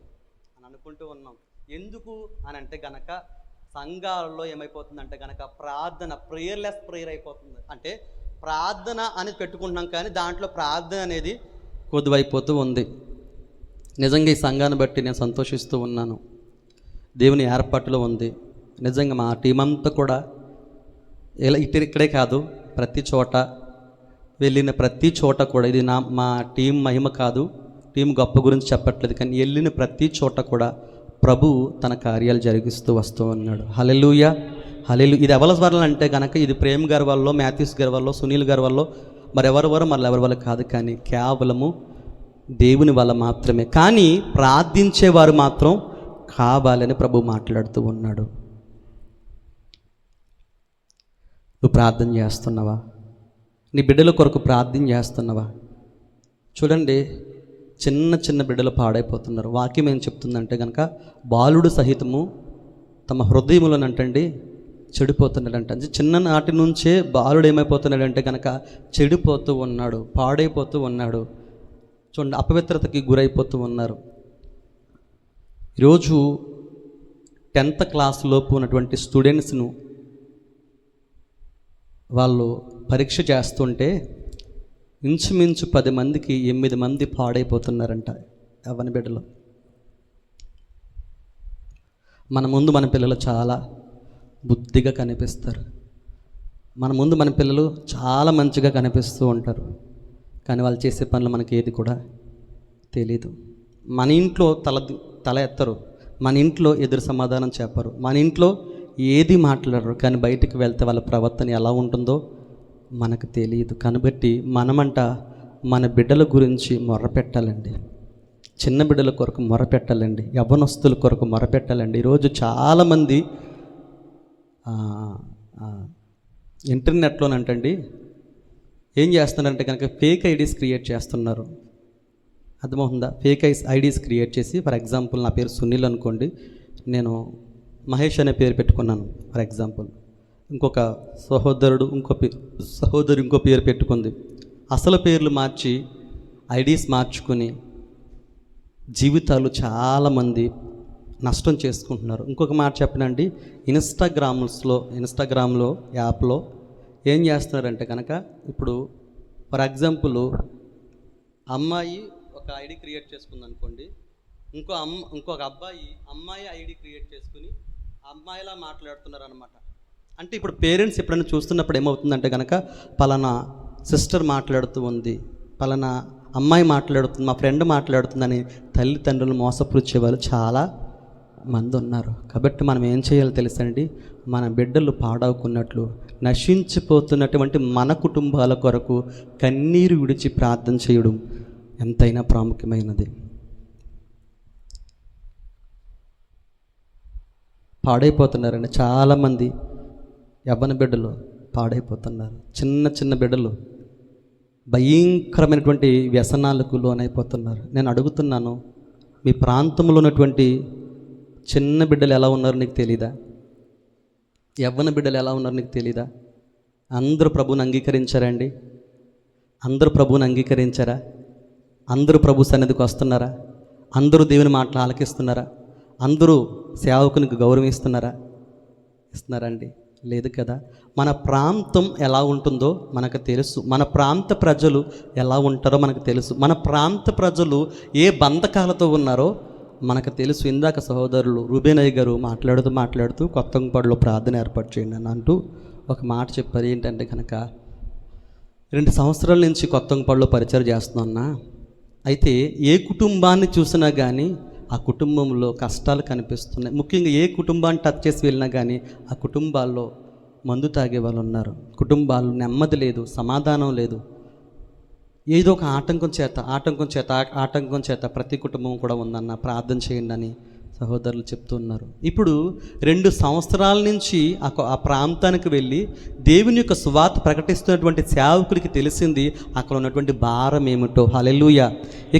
అని అనుకుంటూ ఉన్నాం. ఎందుకు అని అంటే గనక సంఘాలలో ఏమైపోతుందంటే గనక ప్రేయర్లెస్ ప్రేయర్ అయిపోతుంది. అంటే ప్రార్థన అని పెట్టుకుంటున్నాం కానీ దాంట్లో ప్రార్థన అనేది కొద్దువైపోతూ ఉంది. నిజంగా ఈ సంఘాన్ని బట్టి నేను సంతోషిస్తూ ఉన్నాను. దేవుని ఏర్పాటులో ఉంది. నిజంగా మా టీం అంతా కూడా ఇక్కడే కాదు, ప్రతి చోట వెళ్ళిన ప్రతి చోట కూడా, ఇది మా టీం మహిమ కాదు, టీం గొప్ప గురించి చెప్పట్లేదు, కానీ వెళ్ళిన ప్రతి చోట కూడా ప్రభు తన కార్యాలు జరిగిస్తూ వస్తూ ఉన్నాడు. హల్లెలూయా, హల్లెలూయా. ఇది ఎవరి వల్ల అంటే కనుక ఇది ప్రేమ్ గారి వల్ల, మాథ్యూస్ గారి వల్ల, సునీల్ గారి వల్ల, ఎవరి వల్ల కాదు, కానీ కేవలము దేవుని వల్ల మాత్రమే. కానీ ప్రార్థించేవారు మాత్రం కావాలని ప్రభు మాట్లాడుతూ ఉన్నాడు. నువ్వు ప్రార్థన చేస్తున్నావా? నీ బిడ్డల కొరకు ప్రార్థన చేస్తున్నావా? చూడండి, చిన్న బిడ్డలు పాడైపోతున్నారు. వాక్యం ఏం చెప్తుందంటే కనుక బాలుడు సహితము తమ హృదయములనంటండి చెడిపోతున్నాడంట. చిన్ననాటి నుంచే బాలుడు ఏమైపోతున్నాడంటే కనుక చెడిపోతూ ఉన్నాడు, పాడైపోతూ ఉన్నాడు. చూడండి, అపవిత్రతకి గురైపోతూ ఉన్నారు. ఈరోజు 10th క్లాస్ లోపు ఉన్నటువంటి స్టూడెంట్స్ను వాళ్ళు పరీక్ష చేస్తుంటే ఇంచుమించు 10 మందికి 8 మంది పాడైపోతున్నారంట యవ్వన బిడ్డలు. మన ముందు మన పిల్లలు చాలా బుద్ధిగా కనిపిస్తారు, మన ముందు మన పిల్లలు చాలా మంచిగా కనిపిస్తూ ఉంటారు, కానీ వాళ్ళు చేసే పనులు మనకి ఏది కూడా తెలీదు. మన ఇంట్లో తల ఎత్తరు, మన ఇంట్లో ఎదురు సమాధానం చెప్పరు, మన ఇంట్లో ఏది మాట్లాడరు, కానీ బయటికి వెళ్తే వాళ్ళ ప్రవర్తన ఎలా ఉంటుందో మనకు తెలియదు. కాబట్టి మనమంట మన బిడ్డల గురించి మొర్రపెట్టాలండి. చిన్న బిడ్డల కొరకు మొరపెట్టాలండి, యవ్వనస్తుల కొరకు మొరపెట్టాలండి. ఈరోజు చాలామంది ఇంటర్నెట్లోనంటండి ఏం చేస్తున్నారంటే కనుక ఫేక్ ఐడీస్ క్రియేట్ చేస్తున్నారు. అర్థమవుతుందా? ఫేక్ ఐడీస్ క్రియేట్ చేసి, ఫర్ ఎగ్జాంపుల్ నా పేరు సునీల్ అనుకోండి, నేను మహేష్ అనే పేరు పెట్టుకున్నాను ఫర్ ఎగ్జాంపుల్. ఇంకొక సహోదరి ఇంకో పేరు పెట్టుకుంది. అసలు పేర్లు మార్చి ఐడీస్ మార్చుకుని జీవితాలు చాలామంది నష్టం చేసుకుంటున్నారు. ఇంకొక మాట చెప్పనండి, ఇన్స్టాగ్రామ్లో యాప్లో ఏం చేస్తున్నారంటే కనుక ఇప్పుడు ఫర్ ఎగ్జాంపుల్, అమ్మాయి ఒక ఐడి క్రియేట్ చేసుకుంది అనుకోండి, ఇంకొక అబ్బాయి అమ్మాయి ఐడి క్రియేట్ చేసుకుని అమ్మాయిలా మాట్లాడుతున్నారు అనమాట. అంటే ఇప్పుడు పేరెంట్స్ ఎప్పుడైనా చూస్తున్నప్పుడు ఏమవుతుందంటే కనుక, పలానా సిస్టర్ మాట్లాడుతూ ఉంది, పలానా అమ్మాయి మాట్లాడుతుంది, మా ఫ్రెండ్ మాట్లాడుతుందని తల్లిదండ్రులు మోసపుచ్చే వాళ్ళు చాలా మంది ఉన్నారు. కాబట్టి మనం ఏం చేయాలో తెలుసండి, మన బిడ్డలు పాడవుకున్నట్లు నశించిపోతున్నటువంటి మన కుటుంబాల కొరకు కన్నీరు విడిచి ప్రార్థన చేయడం ఎంతైనా ప్రాముఖ్యమైనది. పాడైపోతున్నారండి చాలామంది. యవ్వన బిడ్డలు పాడైపోతున్నారు. చిన్న చిన్న బిడ్డలు భయంకరమైనటువంటి వ్యసనాలకు లోనైపోతున్నారు. నేను అడుగుతున్నాను, మీ ప్రాంతంలో ఉన్నటువంటి చిన్న బిడ్డలు ఎలా ఉన్నారో నీకు తెలీదా? యవ్వన బిడ్డలు ఎలా ఉన్నారో నీకు తెలీదా? అందరూ ప్రభువుని అంగీకరించారండి? అందరూ ప్రభువుని అంగీకరించారా? అందరూ ప్రభు సన్నిధికి వస్తున్నారా? అందరూ దేవుని మాటలు ఆలకిస్తున్నారా? అందరూ సేవకునికి గౌరవిస్తున్నారా? ఇస్తున్నారండి? లేదు కదా. మన ప్రాంతం ఎలా ఉంటుందో మనకు తెలుసు. మన ప్రాంత ప్రజలు ఎలా ఉంటారో మనకు తెలుసు. మన ప్రాంత ప్రజలు ఏ బంధకాలతో ఉన్నారో మనకు తెలుసు. ఇందాక సహోదరులు రూబేనయ్య గారు మాట్లాడుతూ కొత్తంపాడులో ప్రార్థన ఏర్పాటు చేయండి అని అంటూ ఒక మాట చెప్పారు. ఏంటంటే కనుక, 2 సంవత్సరాల నుంచి కొత్తంపాడులో పరిచయం చేస్తున్నా. అయితే ఏ కుటుంబాన్ని చూసినా కానీ ఆ కుటుంబంలో కష్టాలు కనిపిస్తున్నాయి. ముఖ్యంగా ఏ కుటుంబాన్ని టచ్ చేసి వెళ్ళినా కానీ ఆ కుటుంబాల్లో మందు తాగే వాళ్ళు ఉన్నారు. కుటుంబాల్లో నెమ్మది లేదు, సమాధానం లేదు. ఏదో ఒక ఆటంకం చేత ప్రతి కుటుంబం కూడా ఉందన్న ప్రార్థన చేయండి అని సహోదరులు చెప్తున్నారు. ఇప్పుడు 2 సంవత్సరాల నుంచి ఆ ప్రాంతానికి వెళ్ళి దేవుని యొక్క సువార్త ప్రకటిస్తున్నటువంటి సేవకుడికి తెలిసింది అక్కడ ఉన్నటువంటి భారం ఏమిటో. హల్లెలూయా.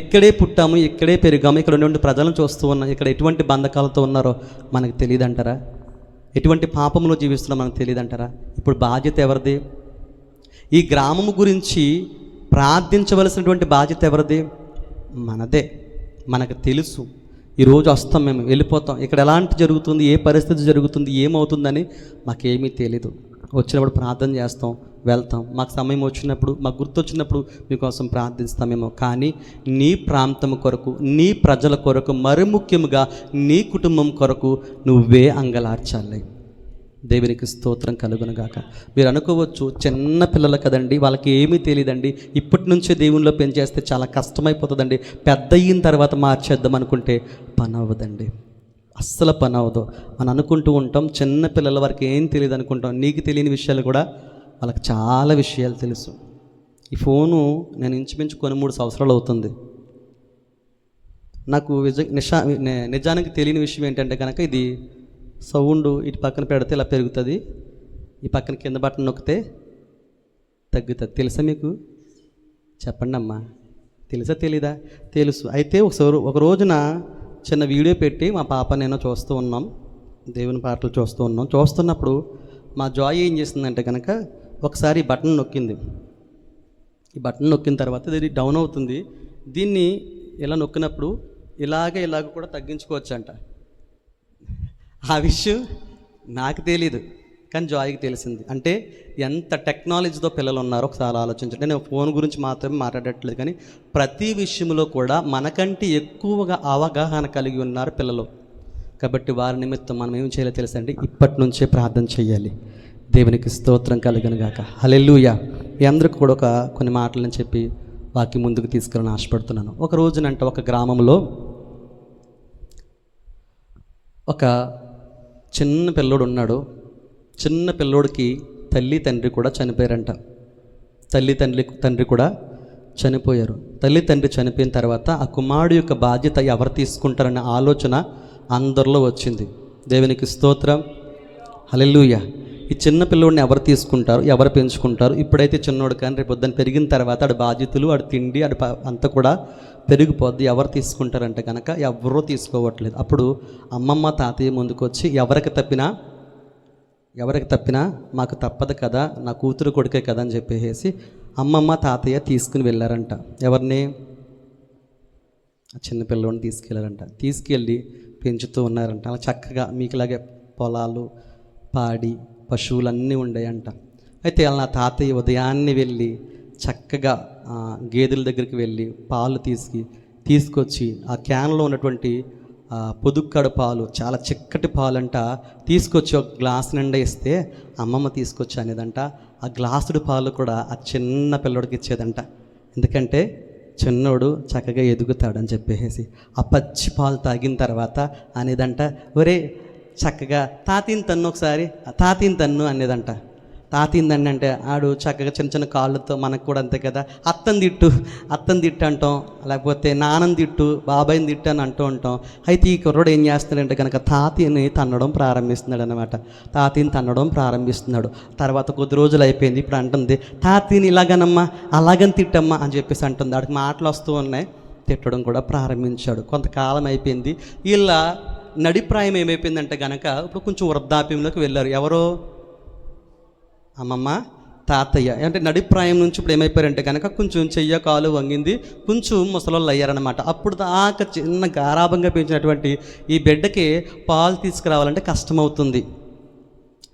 ఇక్కడే పుట్టాము, ఇక్కడే పెరిగాము, ఇక్కడ ఉన్నటువంటి ప్రజలను చూస్తూ ఉన్నాం. ఇక్కడ ఎటువంటి బంధకాలతో ఉన్నారో మనకు తెలియదంటారా? ఎటువంటి పాపంలో జీవిస్తున్నారో మనకు తెలియదంటారా? ఇప్పుడు బాధ్యత ఎవరిది? ఈ గ్రామము గురించి ప్రార్థించవలసినటువంటి బాధ్యత ఎవరిది? మనదే. మనకు తెలుసు. ఈరోజు వస్తాం, మేము వెళ్ళిపోతాం, ఇక్కడ ఎలాంటి జరుగుతుంది, ఏ పరిస్థితి జరుగుతుంది, ఏమవుతుందని మాకేమీ తెలీదు. వచ్చినప్పుడు ప్రార్థన చేస్తాం, వెళ్తాం. మాకు సమయం వచ్చినప్పుడు, మాకు గుర్తొచ్చినప్పుడు మీకోసం ప్రార్థిస్తామేమో. కానీ నీ ప్రాంతం కొరకు, నీ ప్రజల కొరకు, మరి ముఖ్యంగా నీ కుటుంబం కొరకు నువ్వే అంగలార్చాలి. దేవునికి స్తోత్రం కలుగునుగాక. మీరు అనుకోవచ్చు, చిన్న పిల్లలు కదండి, వాళ్ళకి ఏమీ తెలియదండి, ఇప్పటి నుంచే దేవునిలో పెంచేస్తే చాలా కష్టమైపోతుందండి, పెద్ద అయిన తర్వాత మార్చేద్దాం అనుకుంటే పని అవ్వదండి. అస్సలు పని అవ్వదు. మనం అనుకుంటూ ఉంటాం చిన్న పిల్లల వారికి ఏం తెలియదు అనుకుంటాం. నీకు తెలియని విషయాలు కూడా వాళ్ళకి చాలా విషయాలు తెలుసు. ఈ ఫోను నేను ఇంచుమించు 3 సంవత్సరాలు అవుతుంది. నాకు నిజానికి తెలియని విషయం ఏంటంటే కనుక, ఇది సౌండ్ ఇటు పక్కన పెడితే ఇలా పెరుగుతుంది, ఈ పక్కన కింద బటన్ నొక్కితే తగ్గుతుంది. తెలుసా మీకు? చెప్పండి అమ్మా, తెలుసా తెలీదా? తెలుసు. అయితే ఒక రోజున చిన్న వీడియో పెట్టి మా పాప నేను చూస్తూ ఉన్నాం, దేవుని పాటలు చూస్తున్నప్పుడు మా జాయ్ ఏం చేసిందంటే కనుక ఒకసారి ఈ బటన్ నొక్కింది. ఈ బటన్ నొక్కిన తర్వాత ఇది డౌన్ అవుతుంది. దీన్ని ఇలా నొక్కినప్పుడు ఇలాగ కూడా తగ్గించుకోవచ్చు అంట. ఆ విషయం నాకు తెలీదు, కానీ జాయ్కి తెలిసింది. అంటే ఎంత టెక్నాలజీతో పిల్లలు ఉన్నారో ఒకసారి ఆలోచించండి. నేను ఫోన్ గురించి మాత్రమే మాట్లాడట్లేదు, కానీ ప్రతి విషయంలో కూడా మనకంటే ఎక్కువగా అవగాహన కలిగి ఉన్నారు పిల్లలు. కాబట్టి వారి నిమిత్తం మనం ఏం చేయాలో తెలుసండి, ఇప్పటి నుంచే ప్రార్థన చేయాలి. దేవునికి స్తోత్రం కలుగునుగాక. హల్లెలూయా. మీ అందరికీ కూడా కొన్ని మాటలను చెప్పి వాక్యం ముందుకు తీసుకెళ్ళని ఆశపడుతున్నాను. ఒక రోజునంట ఒక గ్రామంలో ఒక చిన్న పిల్లోడు ఉన్నాడు. చిన్న పిల్లోడికి తల్లి తండ్రి కూడా చనిపోయారంట. తండ్రి కూడా చనిపోయారు. తండ్రి చనిపోయిన తర్వాత ఆ కుమారుడు యొక్క బాధ్యత ఎవరు తీసుకుంటారనే ఆలోచన అందరిలో వచ్చింది. దేవునికి స్తోత్రం. హల్లెలూయా. ఈ చిన్న పిల్లోడిని ఎవరు తీసుకుంటారు, ఎవరు పెంచుకుంటారు? ఇప్పుడైతే చిన్నోడు, కానీ రేపు పొద్దున్న పెరిగిన తర్వాత ఆడి బాధ్యతలు, ఆడి తిండి, అంతా కూడా పెరిగిపోద్ది. ఎవరు తీసుకుంటారంటే కనుక ఎవరూ తీసుకోవట్లేదు. అప్పుడు అమ్మమ్మ తాతయ్య ముందుకు వచ్చి ఎవరికి తప్పినా మాకు తప్పదు కదా, నా కూతురు కొడుకే కదా అని చెప్పేసి అమ్మమ్మ తాతయ్య తీసుకుని వెళ్ళారంట. ఎవరిని? చిన్న పిల్లోడిని తీసుకెళ్ళారంట. తీసుకెళ్ళి పెంచుతూ ఉన్నారంట. అలా చక్కగా మీకులాగే పొలాలు, పాడి, పశువులన్నీ ఉండేయంట. అయితే వాళ్ళ తాతయ్య ఉదయాన్నే వెళ్ళి చక్కగా గేదెల దగ్గరికి వెళ్ళి పాలు తీసుకొచ్చి ఆ క్యాన్లో ఉన్నటువంటి పొదుక్కడ పాలు, చాలా చిక్కటి పాలంట, తీసుకొచ్చి ఒక గ్లాస్ నిండా ఇస్తే అమ్మమ్మ తీసుకొచ్చి అనేదంట ఆ గ్లాసుడు పాలు కూడా ఆ చిన్న పిల్లడికి ఇచ్చేదంట. ఎందుకంటే చిన్నోడు చక్కగా ఎదుగుతాడని చెప్పేసి ఆ పచ్చి పాలు తాగిన తర్వాత అనేదంట, ఒరే చక్కగా తాతీని తన్ను ఒకసారి, తాతీని తన్ను అనేదంట. తాతీని తన్ను అంటే ఆడు చక్కగా చిన్న చిన్న కాళ్ళతో, మనకు కూడా అంతే కదా, అత్తని తిట్టు అంటాం, లేకపోతే నాన్నని తిట్టు, బాబాయిని తిట్టు అని అంటూ ఉంటాం. అయితే ఈ కుర్రోడు ఏం చేస్తున్నాడంటే కనుక తాతీని తన్నడం ప్రారంభిస్తున్నాడు అనమాట. తాతీని తన్నడం ప్రారంభిస్తున్నాడు. తర్వాత కొద్ది రోజులు అయిపోయింది, ఇప్పుడు అంటుంది తాతీని ఇలాగనమ్మా అలాగని తిట్టమ్మా అని చెప్పేసి అంటుంది. ఆడికి మాటలు వస్తూ ఉన్నాయి, తిట్టడం కూడా ప్రారంభించాడు. కొంతకాలం అయిపోయింది. వీళ్ళ నడిప్రాయం ఏమైపోయిందంటే కనుక ఇప్పుడు కొంచెం వృద్ధాప్యంలోకి వెళ్ళారు. ఎవరో అమ్మమ్మ తాతయ్య. అంటే నడిప్రాయం నుంచి ఇప్పుడు ఏమైపోయారంటే కనుక కొంచెం చెయ్య కాలు వంగింది, కొంచెం ముసలోళ్ళు అయ్యారనమాట. అప్పుడు దాకా చిన్న గారాభంగా పెంచినటువంటి ఈ బిడ్డకి పాలు తీసుకురావాలంటే కష్టమవుతుంది,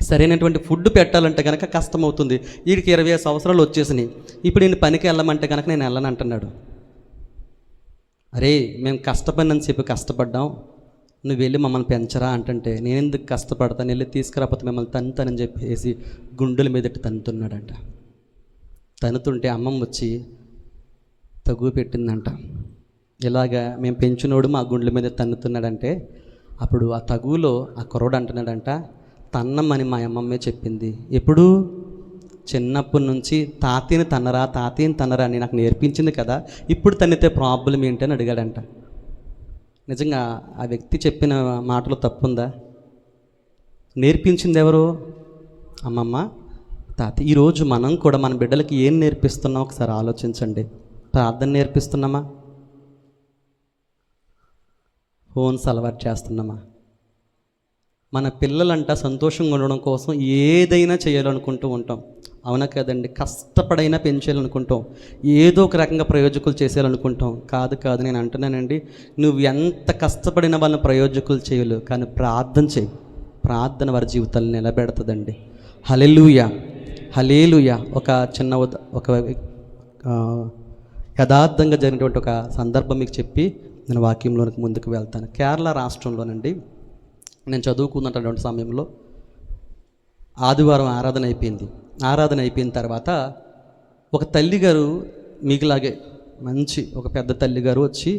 సరైనటువంటి ఫుడ్ పెట్టాలంటే కనుక కష్టమవుతుంది. వీడికి 25 సంవత్సరాలు వచ్చేసినాయి. ఇప్పుడు నేను పనికి వెళ్ళమంటే కనుక నేను వెళ్ళను అంటున్నాడు. అరే మేము కష్టపడినని చెప్పి కష్టపడ్డాం, నువ్వు వెళ్ళి మమ్మల్ని పెంచరా అంటుంటే నేను ఎందుకు కష్టపడతాను, వెళ్ళి తీసుకురాకపోతే మిమ్మల్ని తంతానని చెప్పేసి గుండెల మీదటి తన్నుతున్నాడంట. తన్నుతుంటే అమ్మమ్మ వచ్చి తగు పెట్టిందంట. ఇలాగా మేము పెంచినోడు మా గుండెల మీద తన్నుతున్నాడంటే అప్పుడు ఆ తగులో ఆ కుర్రోడు అంటున్నాడంట, తన్నమ్మని మా అమ్మమ్మే చెప్పింది. ఎప్పుడు? చిన్నప్పటి నుంచి తాతయ్యని తన్నరా అని నాకు నేర్పించింది కదా, ఇప్పుడు తన్నితే ప్రాబ్లం ఏంటి అని అడిగాడంట. నిజంగా ఆ వ్యక్తి చెప్పిన మాటలో తప్పుందా? నేర్పించింది ఎవరు? అమ్మమ్మ, తాత. ఈరోజు మనం కూడా మన బిడ్డలకి ఏం నేర్పిస్తున్నాం ఒకసారి ఆలోచించండి. ప్రార్థన నేర్పిస్తున్నామా? ఫోన్స్ అలవాటు చేస్తున్నామా? మన పిల్లలంట సంతోషంగా ఉండడం కోసం ఏదైనా చేయాలనుకుంటూ ఉంటాం, అవునా కదండి? కష్టపడైనా పెంచాలనుకుంటాం, ఏదో ఒక రకంగా ప్రయోజకులు చేసేయాలనుకుంటాం. కాదు నేను అంటున్నానండి, నువ్వు ఎంత కష్టపడిన వాళ్ళని ప్రయోజకులు చేయలేవు, కానీ ప్రార్థన చేయి. ప్రార్థన వారి జీవితాలను నిలబెడుతుందండి. హల్లెలూయా. ఒక చిన్న ఒక యథార్థంగా జరిగినటువంటి ఒక సందర్భం మీకు చెప్పి నేను వాక్యంలోనికి ముందుకు వెళ్తాను. కేరళ రాష్ట్రంలోనండి నేను చదువుకున్నటువంటి సమయంలో ఆదివారం ఆరాధన అయిపోయిన తర్వాత ఒక తల్లిగారు, మీకులాగే మంచి ఒక పెద్ద తల్లిగారు వచ్చి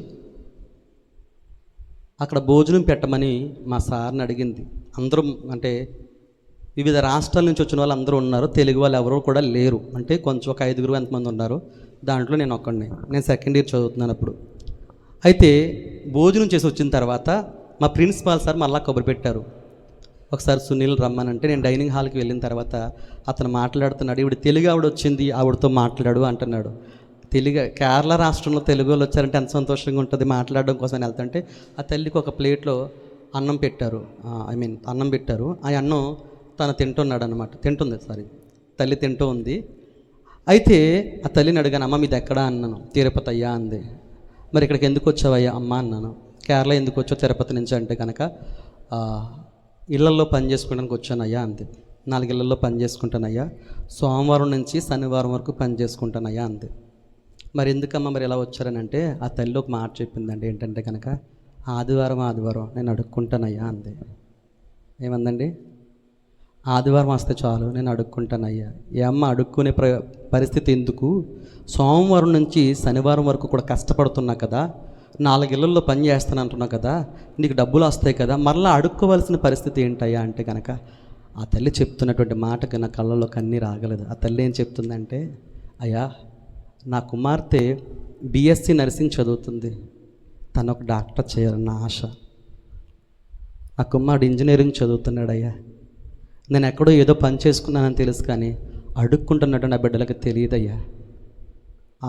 అక్కడ భోజనం పెట్టమని మా సార్ని అడిగింది. అందరూ అంటే వివిధ రాష్ట్రాల నుంచి వచ్చిన వాళ్ళు అందరూ ఉన్నారు, తెలుగు వాళ్ళు ఎవరూ కూడా లేరు. అంటే కొంచెం ఒక 5 ఎంతమంది ఉన్నారు, దాంట్లో నేను ఒక్కడిని. నేను సెకండ్ ఇయర్ చదువుతున్నాను అప్పుడు. అయితే భోజనం చేసి వచ్చిన తర్వాత మా ప్రిన్సిపాల్ సార్ మళ్ళీ కబురు పెట్టారు, ఒకసారి సునీల్ రమ్మనంటే నేను డైనింగ్ హాల్కి వెళ్ళిన తర్వాత అతను మాట్లాడుతున్నాడు, ఈవిడ తెలుగు ఆవిడ వచ్చింది, ఆవిడతో మాట్లాడు అంటున్నాడు. కేరళ రాష్ట్రంలో తెలుగు వాళ్ళు వచ్చారంటే ఎంత సంతోషంగా ఉంటుంది. మాట్లాడడం కోసం వెళ్తుంటే ఆ తల్లికి ఒక ప్లేట్లో అన్నం పెట్టారు, అన్నం పెట్టారు. ఆ అన్నం తను తల్లి తింటూ ఉంది. అయితే ఆ తల్లిని అడిగాను, అమ్మ మీది ఎక్కడా అన్నాను. తిరుపతి అయ్యా అంది. మరి ఇక్కడికి ఎందుకు వచ్చావయ్యా అమ్మ అన్నాను. కేరళ ఎందుకు వచ్చావు తిరుపతి నుంచి అంటే కనుక ఇళ్లల్లో పని చేసుకోవడానికి వచ్చానయ్యా అంది. 4 ఇళ్లలో పని చేసుకుంటానయ్యా, సోమవారం నుంచి శనివారం వరకు పని చేసుకుంటానయ్యా అంది. మరి ఎందుకమ్మా మరి ఎలా వచ్చారనంటే ఆ తల్లి ఒక మాట చెప్పిందండి, ఏంటంటే కనుక ఆదివారం నేను అడుక్కుంటానయ్యా అంది. ఏమందండి? ఆదివారం వస్తే చాలు నేను అడుక్కుంటానయ్యా. ఏ అమ్మ అడుక్కునే పరిస్థితి ఎందుకు? సోమవారం నుంచి శనివారం వరకు కూడా కష్టపడుతున్నా కదా, 4 ఇళ్లలో పని చేస్తాను అంటున్నావు కదా, నీకు డబ్బులు వస్తాయి కదా, మరలా అడుక్కోవాల్సిన పరిస్థితి ఏంటయ్యా అంటే కనుక ఆ తల్లి చెప్తున్నటువంటి మాటకి నా కళ్ళలో కన్నీరు ఆగలేదు. ఆ తల్లి ఏం చెప్తుందంటే, అయ్యా నా కుమార్తె బీఎస్సీ నర్సింగ్ చదువుతుంది, తను ఒక డాక్టర్ చేయాలన్న ఆశ. నా కుమారుడు ఇంజనీరింగ్ చదువుతున్నాడు అయ్యా, నేను ఎక్కడో ఏదో పని చేసుకున్నానని తెలుసు, కానీ అడుక్కుంటున్నట్టు నా బిడ్డలకు తెలియదయ్యా.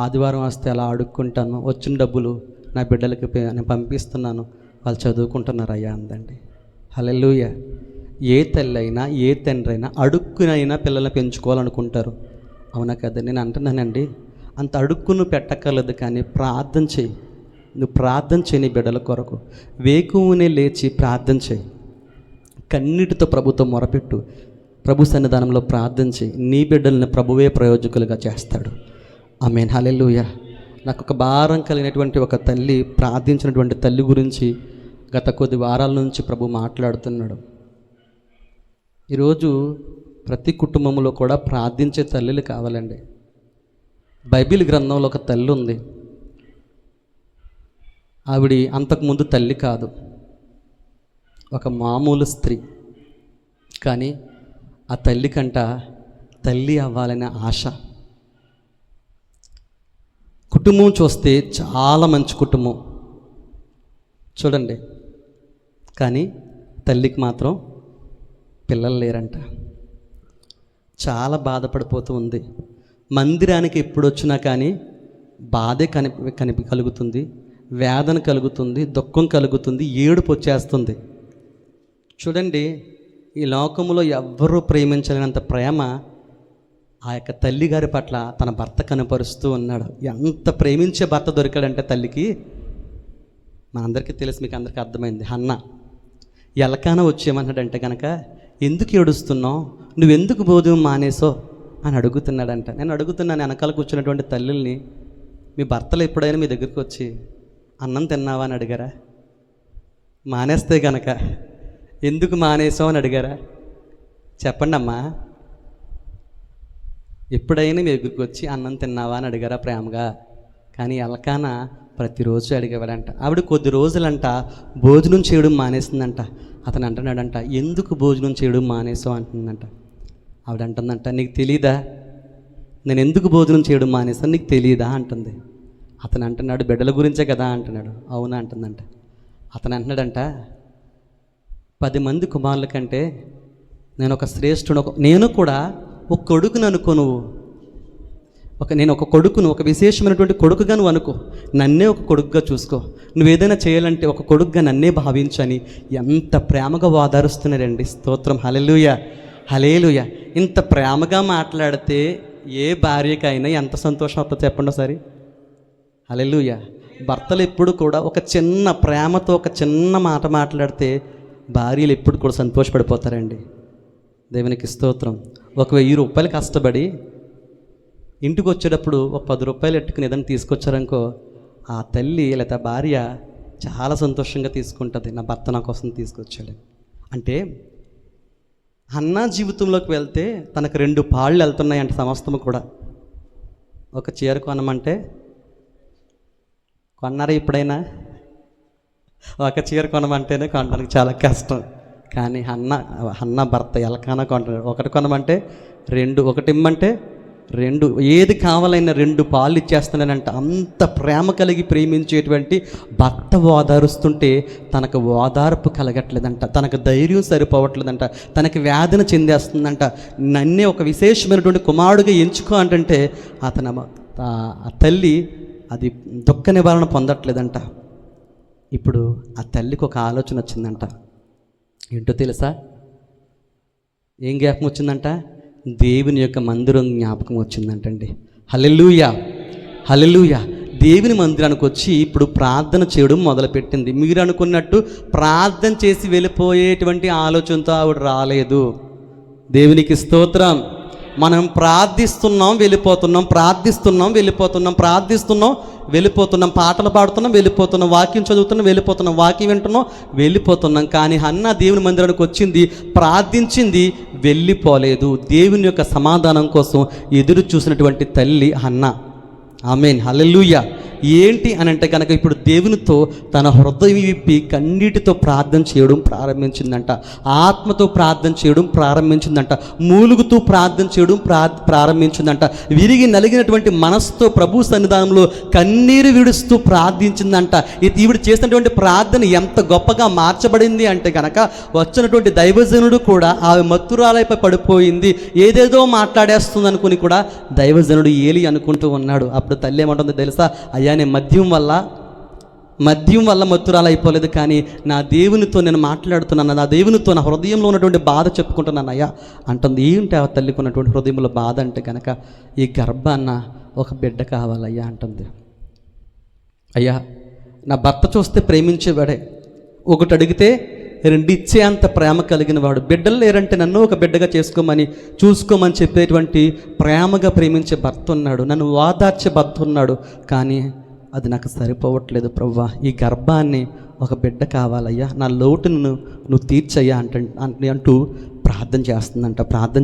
ఆదివారం వస్తే అలా అడుక్కుంటాను, వచ్చిన డబ్బులు నా బిడ్డలకి నేను పంపిస్తున్నాను, వాళ్ళు చదువుకుంటున్నారు అయ్యా అందండి. హల్లెలూయా. ఏ తల్లి అయినా ఏ తండ్రి అయినా అడుక్కునైనా పిల్లల్ని పెంచుకోవాలనుకుంటారు, అవునా కదా? నేను అంటున్నానండి, అంత అడుక్కును పెట్టక్కర్లేదు, కానీ ప్రార్థన చేయి. నువ్వు ప్రార్థన చేయి, నీ బిడ్డల కొరకు వేకువనే లేచి ప్రార్థన చేయి, కన్నీటితో ప్రభుతో మొరపెట్టు, ప్రభు సన్నిధానంలో ప్రార్థన చేయి. నీ బిడ్డల్ని ప్రభువే ప్రయోజకులుగా చేస్తాడు. ఆమేన్, హల్లెలూయా. నాకు ఒక భారం కలిగినటువంటి ఒక తల్లి, ప్రార్థించినటువంటి తల్లి గురించి గత కొద్ది వారాల నుంచి ప్రభు మాట్లాడుతున్నాడు. ఈరోజు ప్రతి కుటుంబంలో కూడా ప్రార్థించే తల్లులు కావాలండి. బైబిల్ గ్రంథంలో ఒక తల్లి ఉంది. ఆవిడ అంతకుముందు తల్లి కాదు, ఒక మామూలు స్త్రీ. కానీ ఆ తల్లి కంట తల్లి అవ్వాలనే ఆశ. కుటుంబం చూస్తే చాలా మంచి కుటుంబం చూడండి, కానీ తల్లికి మాత్రం పిల్లలు లేరంట. చాలా బాధపడిపోతూ ఉంది. మందిరానికి ఎప్పుడు వచ్చినా కానీ బాధే కలుగుతుంది, వేదన కలుగుతుంది, దుఃఖం కలుగుతుంది, ఏడుపు వచ్చేస్తుంది. చూడండి, ఈ లోకంలో ఎవ్వరూ ప్రేమించలేనంత ప్రేమ ఆ యొక్క తల్లిగారి పట్ల తన భర్త కనపరుస్తూ ఉన్నాడు. ఎంత ప్రేమించే భర్త దొరికాడంటే తల్లికి, మనందరికీ తెలుసు, మీకు అందరికీ అర్థమైంది. హన్నా ఎలకాన వచ్చేయమన్నాడంటే కనుక, ఎందుకు ఏడుస్తున్నావు, నువ్వెందుకు భోజనం మానేసో అని అడుగుతున్నాడంట. నేను అడుగుతున్నాను వెనకాల కూర్చున్నటువంటి తల్లుల్ని, మీ భర్తలు ఎప్పుడైనా మీ దగ్గరికి వచ్చి అన్నం తిన్నావా అని అడిగారా? మానేస్తే కనుక ఎందుకు మానేసావు అని అడిగారా? చెప్పండి అమ్మా. ఎప్పుడైనా మీ దగ్గరికి వచ్చి అన్నం తిన్నావా అని అడిగారా ప్రేమగా? కానీ ఎలకాన ప్రతిరోజు అడిగేవాడంట. ఆవిడ కొద్ది రోజులంట భోజనం చేయడం మానేసిందంట. అతను అంటున్నాడంట, ఎందుకు భోజనం చేయడం మానేసావు అంటుందంట. ఆవిడ అంటుందంట, నీకు తెలీదా నేను ఎందుకు భోజనం చేయడం మానేసాను, నీకు తెలీదా అంటుంది. అతను అంటున్నాడు, బిడ్డల గురించే కదా అంటున్నాడు. అవునా అంటుందంట. అతను అంటున్నాడంట, 10 మంది కుమారుల కంటే నేను ఒక శ్రేష్ఠుడు, నేను కూడా ఒక కొడుకును అనుకో, నేను ఒక కొడుకును, ఒక విశేషమైనటువంటి కొడుకుగా నువ్వు అనుకో, నన్నే ఒక కొడుకుగా చూసుకో, నువ్వేదైనా చేయాలంటే ఒక కొడుకుగా నన్నే భావించని ఎంత ప్రేమగా ఓదారుస్తున్నారండి. స్తోత్రం, హల్లెలూయా, హల్లెలూయా. ఇంత ప్రేమగా మాట్లాడితే ఏ భార్యకైనా ఎంత సంతోషం అవుతుందో చెప్పండి ఒకసారి. హల్లెలూయా. భర్తలు ఎప్పుడు కూడా ఒక చిన్న ప్రేమతో ఒక చిన్న మాట మాట్లాడితే భార్యలు ఎప్పుడు కూడా సంతోషపడిపోతారండి. దేవునికి స్తోత్రం. ఒక 1000 రూపాయలు కష్టపడి ఇంటికి వచ్చేటప్పుడు ఒక 10 రూపాయలు ఎట్టుకుని ఏదైనా తీసుకొచ్చారనుకో, ఆ తల్లి లేదా భార్య చాలా సంతోషంగా తీసుకుంటుంది. నా భర్త నా కోసం తీసుకొచ్చాడు అంటే. హన్నా జీవితంలోకి వెళ్తే తనకు 2 పాళ్ళు వెళ్తున్నాయంట సమస్తము కూడా. ఒక చీర కొనమంటే కొన్నారా? ఎప్పుడైనా ఒక చీర కొనమంటేనే కొనడానికి చాలా కష్టం. కానీ హన్నా భర్త ఎలకానా కొంటున్నాడు. ఒకటి కొనమంటే 2, ఒకటి ఇమ్మంటే 2, ఏది కావాలైనా 2 పాలు ఇచ్చేస్తున్నాడంట. అంత ప్రేమ కలిగి ప్రేమించేటువంటి భర్త ఓదారుస్తుంటే తనకు ఓదార్పు కలగట్లేదంట, తనకు ధైర్యం సరిపోవట్లేదంట, తనకి వేదన చెందేస్తుందంట. నన్నే ఒక విశేషమైనటువంటి కుమారుడిగా ఎంచుకో అంటే ఆ తల్లి అది దుఃఖ నివారణ పొందట్లేదంట. ఇప్పుడు ఆ తల్లికి ఒక ఆలోచన వచ్చిందంట. ఏంటో తెలుసా? ఏం జ్ఞాపకం వచ్చిందంట? దేవుని యొక్క మందిరం జ్ఞాపకం వచ్చిందంటండి. హల్లెలూయా, హల్లెలూయా. దేవుని మందిరానికి వచ్చి ఇప్పుడు ప్రార్థన చేయడం మొదలుపెట్టింది. మీరు అనుకున్నట్టు ప్రార్థన చేసి వెళ్ళిపోయేటువంటి ఆలోచనతో ఆవిడ రాలేదు. దేవునికి స్తోత్రం. మనం ప్రార్థిస్తున్నాం, వెళ్ళిపోతున్నాం, ప్రార్థిస్తున్నాం, వెళ్ళిపోతున్నాం, ప్రార్థిస్తున్నాం, వెళ్ళిపోతున్నాం, పాటలు పాడుతున్నాం, వెళ్ళిపోతున్నాం, వాక్యం చదువుతున్నాం, వెళ్ళిపోతున్నాం, వాక్యం వింటున్నాం, వెళ్ళిపోతున్నాం. కానీ హన్నా దేవుని మందిరానికి వచ్చింది, ప్రార్థించింది, వెళ్ళిపోలేదు. దేవుని యొక్క సమాధానం కోసం ఎదురు చూసినటువంటి తల్లి హన్నా. ఆమేన్, హల్లెలూయా. ఏంటి అని అంటే కనుక ఇప్పుడు దేవునితో తన హృదయం విప్పి కన్నీటితో ప్రార్థన చేయడం ప్రారంభించిందంట. ఆత్మతో ప్రార్థన చేయడం ప్రారంభించిందంట. మూలుగుతూ ప్రార్థన చేయడం ప్రారంభించిందంట. విరిగి నలిగినటువంటి మనసుతో ప్రభు సన్నిధానంలో కన్నీరు విడుస్తూ ప్రార్థించిందంట. ఈవిడ చేసినటువంటి ప్రార్థన ఎంత గొప్పగా మార్చబడింది అంటే కనుక వచ్చినటువంటి దైవజనుడు కూడా ఆమె మత్తురాలైపై పడిపోయింది, ఏదేదో మాట్లాడేస్తుంది అనుకుని కూడా దైవజనుడు ఏలి అనుకుంటూ ఉన్నాడు. అప్పుడు తల్లి ఏమంటుందో తెలుసా? అయ్యా, నేను మద్యం వల్ల మత్తురాలు అయిపోలేదు, కానీ నా దేవునితో నేను మాట్లాడుతున్నాను, నా దేవునితో నా హృదయంలో ఉన్నటువంటి బాధ చెప్పుకుంటున్నాను అయ్యా అంటుంది. ఏంటి ఆ తల్లికి ఉన్నటువంటి హృదయంలో బాధ అంటే కనుక, ఈ గర్భాన్న ఒక బిడ్డ కావాలయ్యా అంటుంది. అయ్యా, నా భర్త చూస్తే ప్రేమించేవాడే, ఒకటి అడిగితే రెండు ఇచ్చే అంత ప్రేమ కలిగిన వాడు. బిడ్డలు లేరంటే నన్ను ఒక బిడ్డగా చూసుకోమని చెప్పేటువంటి ప్రేమగా ప్రేమించే భర్త ఉన్నాడు, నన్ను ఓదార్చే భర్త ఉన్నాడు. కానీ అది నాకు సరిపోవట్లేదు ప్రభువా, ఈ గర్భాన్ని ఒక బిడ్డ కావాలయ్యా, నా లోటును నువ్వు తీర్చయ్యా అంటూ ప్రార్థన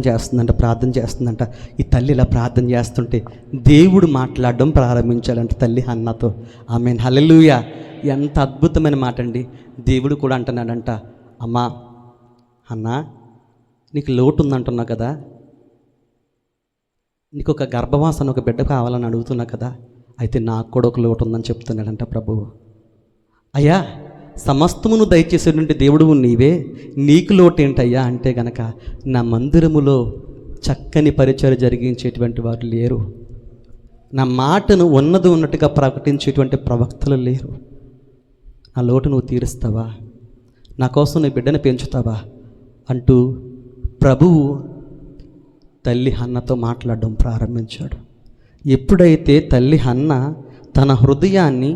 చేస్తుందంట. ఈ తల్లి ఇలా ప్రార్థన చేస్తుంటే దేవుడు మాట్లాడడం ప్రారంభించాడంట తల్లి హన్నతో. ఆమేన్, హల్లెలూయా. ఎంత అద్భుతమైన మాట అండి. దేవుడు కూడా అంటున్నాడంట, అమ్మా అన్నా, నీకు లోటు ఉందంటున్నావు కదా, నీకు ఒక గర్భవాసన ఒక బిడ్డ కావాలని అడుగుతున్నావు కదా, అయితే నాకు కూడా ఒక లోటు ఉందని చెప్తున్నాడంట ప్రభువు. అయ్యా, సమస్తమును దయచేసేటువంటి దేవుడు నీవే, నీకు లోటు ఏంటయ్యా అంటే గనక, నా మందిరములో చక్కని పరిచయం జరిగించేటువంటి వారు లేరు, నా మాటను ఉన్నది ఉన్నట్టుగా ప్రకటించేటువంటి ప్రవక్తలు లేరు. నా లోటు నువ్వు తీరుస్తావా, నా కోసం నీ బిడ్డను పెంచుతావా అంటూ ప్రభువు తల్లి హన్నతో మాట్లాడడం ప్రారంభించాడు. ఎప్పుడైతే తల్లి హన్న తన హృదయాన్ని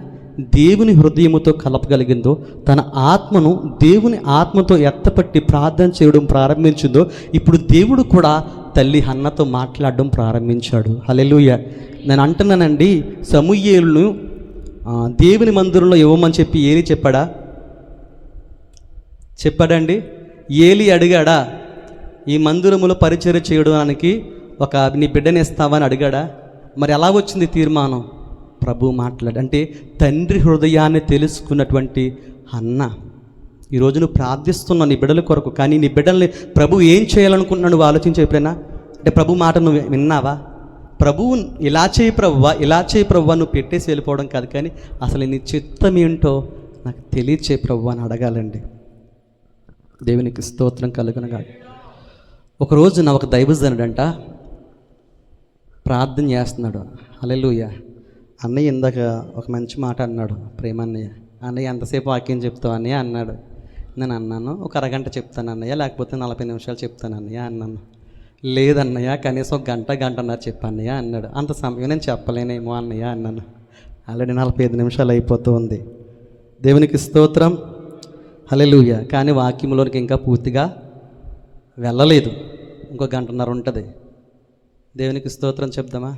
దేవుని హృదయముతో కలపగలిగిందో, తన ఆత్మను దేవుని ఆత్మతో ఎత్తపట్టి ప్రార్థన చేయడం ప్రారంభించిందో, ఇప్పుడు దేవుడు కూడా తల్లి హన్నతో మాట్లాడడం ప్రారంభించాడు. హల్లెలూయా. నేను అంటున్నానండి, సమూయేలును దేవుని మందిరంలో ఇవ్వమని చెప్పి ఏలి చెప్పాడండి? ఏలి అడిగాడా ఈ మందిరములో పరిచర్య చేయడానికి నీ బిడ్డని ఇస్తావని అడిగాడా? మరి ఎలా వచ్చింది తీర్మానం? ప్రభు మాట్లాడు. అంటే తండ్రి హృదయాన్ని తెలుసుకున్నటువంటి అన్న, ఈరోజు నువ్వు ప్రార్థిస్తున్నావు నీ బిడ్డల కొరకు, కానీ నీ బిడ్డల్ని ప్రభు ఏం చేయాలనుకుంటున్నావు నువ్వు ఆలోచించి ఎప్పుడైనా? అంటే ప్రభు మాట నువ్వు విన్నావా? ప్రభువు ఇలా చేయి ప్రభువా నువ్వు పెట్టేసి వెళ్ళిపోవడం కాదు, కానీ అసలు నీ చిత్తం ఏంటో నాకు తెలియచే ప్రభు అని అడగాలండి. దేవునికి స్తోత్రం కలుగునగాక. ఒకరోజు నా ఒక దైవజనుడంట ప్రార్థన చేస్తున్నాడు. హల్లెలూయా. అన్నయ్య ఇందాక ఒక మంచి మాట అన్నాడు, అన్నయ్య ఎంతసేపు వాక్యం చెప్తావు అన్నయ్య అన్నాడు. నేను అన్నాను, ఒక అరగంట చెప్తాను అన్నయ్య, లేకపోతే 40 నిమిషాలు చెప్తాను అన్నయ్య అన్నాను. లేదన్నయ్య, కనీసం ఒక గంటన్నర చెప్పన్నయ్య అన్నాడు. అంత సమయం నేను చెప్పలేనేమో అన్నయ్య అన్నాను. ఆల్రెడీ 45 నిమిషాలు అయిపోతూ ఉంది. దేవునికి స్తోత్రం, హల్లెలూయా. కానీ వాక్యంలోనికి ఇంకా పూర్తిగా వెళ్ళలేదు, ఇంకో గంటన్నర ఉంటుంది. దేవునికి స్తోత్రం చెప్దామా?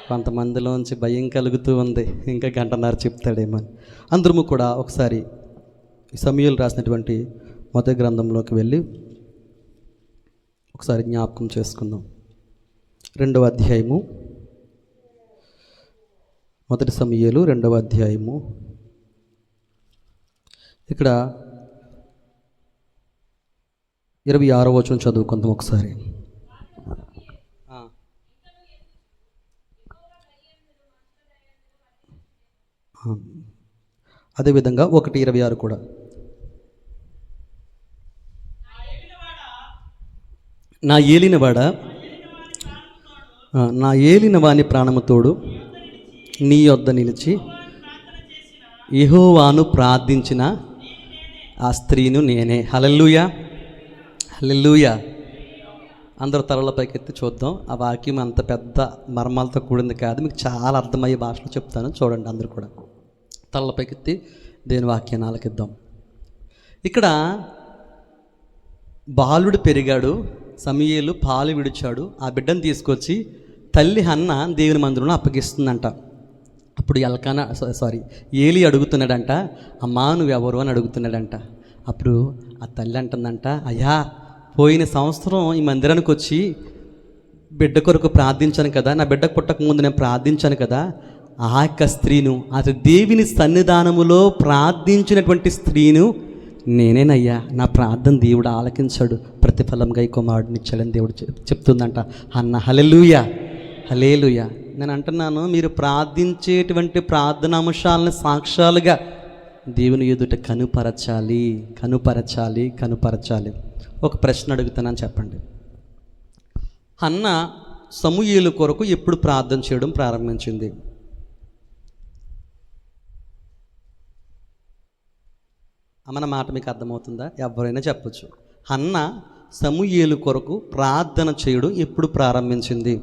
కొంతమందిలోంచి భయం కలుగుతూ ఉంది, ఇంకా గంటన్నర చెప్తాడేమో. అందరము కూడా ఒకసారి సమూయేలు రాసినటువంటి మొదటి గ్రంథంలోకి వెళ్ళి ఒకసారి జ్ఞాపకం చేసుకుందాం. 2వ అధ్యాయము, మొదటి సమూయేలు 2వ అధ్యాయము. ఇక్కడ 26వ వచనం చదువుకుందాం ఒకసారి. అదేవిధంగా 1:26 కూడా. నా ఏలిన వాని ప్రాణముతోడు నీ యొద్ద నిలిచి యెహోవాను ప్రార్థించిన ఆ స్త్రీను నేనే. హల్లెలూయా, హల్లెలూయా. అందరూ తలలపైకెత్తి చూద్దాం. ఆ వాక్యం అంత పెద్ద మర్మాలతో కూడింది కాదు, మీకు చాలా అర్థమయ్యే భాషలో చెప్తాను, చూడండి. అందరూ కూడా తలలపైకెత్తి దేని వాక్యాన్ని ఆలకిద్దాం. ఇక్కడ బాలుడు పెరిగాడు, సమూయేలు పాలు విడిచాడు. ఆ బిడ్డను తీసుకొచ్చి తల్లి హన్న దేవుని మందిరంలో అప్పగిస్తుందంట. అప్పుడు ఏలి అడుగుతున్నాడంట, అమ్మా నువ్వెవరు అని అడుగుతున్నాడంట. అప్పుడు ఆ తల్లి అంటుందంట, అయ్యా, పోయిన సంవత్సరం ఈ మందిరానికి వచ్చి బిడ్డ కొరకు ప్రార్థించాను కదా, నా బిడ్డ పుట్టక ముందు నేను ప్రార్థించాను కదా, ఆ యొక్క స్త్రీను, అది దేవుని సన్నిధానములో ప్రార్థించినటువంటి స్త్రీను నేనేనయ్యా, నా ప్రార్థన దేవుడు ఆలకించాడు, ప్రతిఫలంగా ఈ కుమారుడిని ఇచ్చాడని దేవుడు చెప్తుందంట అన్న. హల్లెలూయా, హల్లెలూయా. నేను అంటున్నాను, మీరు ప్రార్థించేటువంటి ప్రార్థనాంశాలను సాక్ష్యాలుగా దేవుని ఎదుట కనుపరచాలి. ఒక ప్రశ్న అడుగుతున్నాను, చెప్పండి. హన్న సమూయేలు కొరకు ఎప్పుడు ప్రార్థన చేయడం ప్రారంభించింది? అమ్మన మాట మీకు అర్థమవుతుందా? ఎవరైనా చెప్పచ్చు. హన్న సమూయేలు కొరకు ప్రార్థన చేయడం ఎప్పుడు ప్రారంభించింది?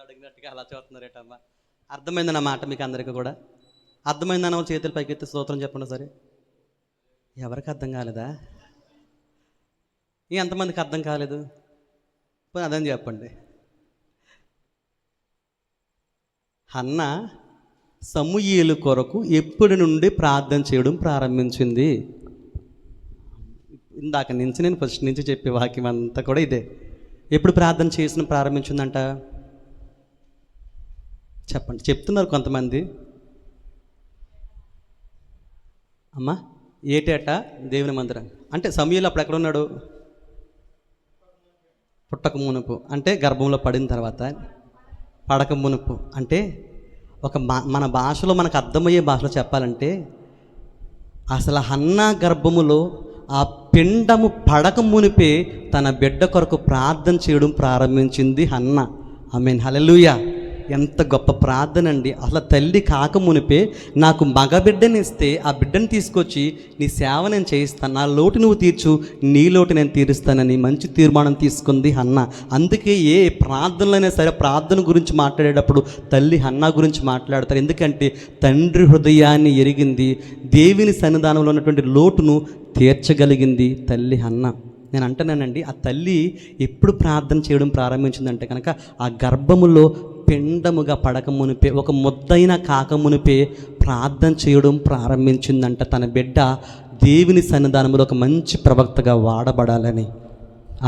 అడిగినట్టుగా అలా చూస్తున్నారేటమ్మా. అర్థమైంది నా మాట మీకు అందరికీ కూడా? అర్థమైందన్న వాళ్ళు చేతులు పైకెత్తి స్తోత్రం చెప్పండి సరే. ఎవరికి అర్థం కాలేదా? ఎంతమందికి అర్థం కాలేదు? అదని చెప్పండి. హన్న సమూయేలు కొరకు ఎప్పటి నుండి ప్రార్థన చేయడం ప్రారంభించింది? ఇందాక నుంచి నేను ఫస్ట్ నుంచి చెప్పే వాక్యం అంతా కూడా ఇదే. ఎప్పుడు ప్రార్థన చేసిన ప్రారంభించిందంట చెప్పండి. చెప్తున్నారు కొంతమంది. అమ్మా ఏటేట దేవుని మందిరం అంటే సమూయేలు అప్పుడు ఎక్కడ ఉన్నాడు? పుట్టక మునుపు అంటే గర్భంలో పడిన తర్వాత, పడక మునుపు అంటే మన భాషలో మనకు అర్థమయ్యే భాషలో చెప్పాలంటే అసలు హన్నా గర్భములో ఆ పిండము పడక మునిపే తన బిడ్డ కొరకు ప్రార్థన చేయడం ప్రారంభించింది హన్నా. ఆమేన్, హల్లెలూయా. ఎంత గొప్ప ప్రార్థన అండి. అసలు తల్లి కాక మునిపే నాకు మగ బిడ్డని ఇస్తే ఆ బిడ్డను తీసుకొచ్చి నీ సేవ నేను చేయిస్తాను, నా లోటు నువ్వు తీర్చు, నీ లోటు నేను తీరుస్తానని మంచి తీర్మానం తీసుకుంది హన్నా. అందుకే ఏ ప్రార్థనలైనా సరే ప్రార్థన గురించి మాట్లాడేటప్పుడు తల్లి హన్నా గురించి మాట్లాడతారు. ఎందుకంటే తండ్రి హృదయాన్ని ఎరిగింది, దేవుని సన్నిధానంలో ఉన్నటువంటి లోటును తీర్చగలిగింది తల్లి హన్నా. నేను అంటున్నానండి, ఆ తల్లి ఎప్పుడు ప్రార్థన చేయడం ప్రారంభించిందంటే కనుక ఆ గర్భములో పిండముగా పడక మునిపే, ఒక ముద్దైన కాక మునిపే ప్రార్థన చేయడం ప్రారంభించిందంట. తన బిడ్డ దేవుని సన్నిధానంలో ఒక మంచి ప్రవక్తగా వాడబడాలని.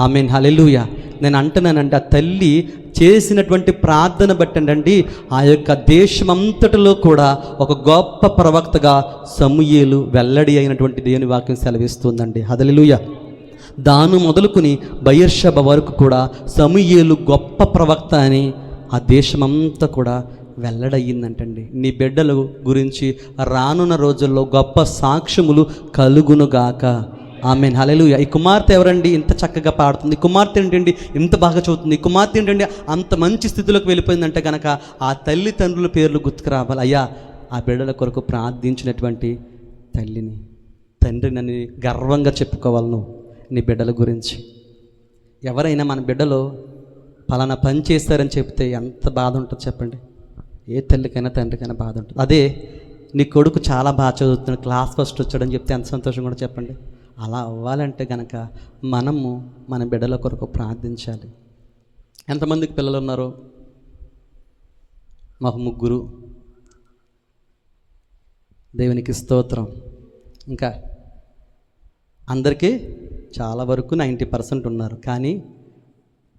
ఆమేన్, హల్లెలూయా. నేను అంటున్నానండి, ఆ తల్లి చేసినటువంటి ప్రార్థన బట్టండి ఆ యొక్క దేశమంతటిలో కూడా ఒక గొప్ప ప్రవక్తగా సమూయేలు వెల్లడి అయినటువంటి దేవుని వాక్యం సెలవిస్తుందండి. హల్లెలూయా. దాను మొదలుకొని బయర్షబ వరకు కూడా సమూయేలు గొప్ప ప్రవక్త అని ఆ దేశమంతా కూడా వెల్లడయ్యిందంటండి. నీ బిడ్డల గురించి రానున్న రోజుల్లో గొప్ప సాక్ష్యములు కలుగునుగాక. ఆమేన్, హల్లెలూయా. ఈ కుమార్తె ఎవరండి ఇంత చక్కగా పాడుతుంది? ఈ కుమార్తె ఏంటండి ఇంత బాగా చదువుతుంది? ఈ కుమార్తె ఏంటండి అంత మంచి స్థితిలోకి వెళ్ళిపోయిందంటే కనుక ఆ తల్లిదండ్రుల పేర్లు గుర్తుకు రావాలి. అయ్యా, ఆ బిడ్డల కొరకు ప్రార్థించినటువంటి తల్లిని, తండ్రిని గర్వంగా చెప్పుకోవాలి నువ్వు నీ బిడ్డల గురించి. ఎవరైనా మన బిడ్డలో పలానా పని చేస్తారని చెప్తే ఎంత బాధ ఉంటుంది చెప్పండి. ఏ తల్లికైనా తండ్రికైనా బాధ ఉంటుంది. అదే నీ కొడుకు చాలా బాగా చదువుతున్నాడు, క్లాస్ ఫస్ట్ వచ్చాడని చెప్తే ఎంత సంతోషం కూడా చెప్పండి. అలా అవ్వాలంటే కనుక మనము మన బిడ్డల కొరకు ప్రార్థించాలి. ఎంతమందికి పిల్లలు ఉన్నారు? మాకు 3. దేవునికి స్తోత్రం. ఇంకా అందరికీ చాలా వరకు 90% ఉన్నారు. కానీ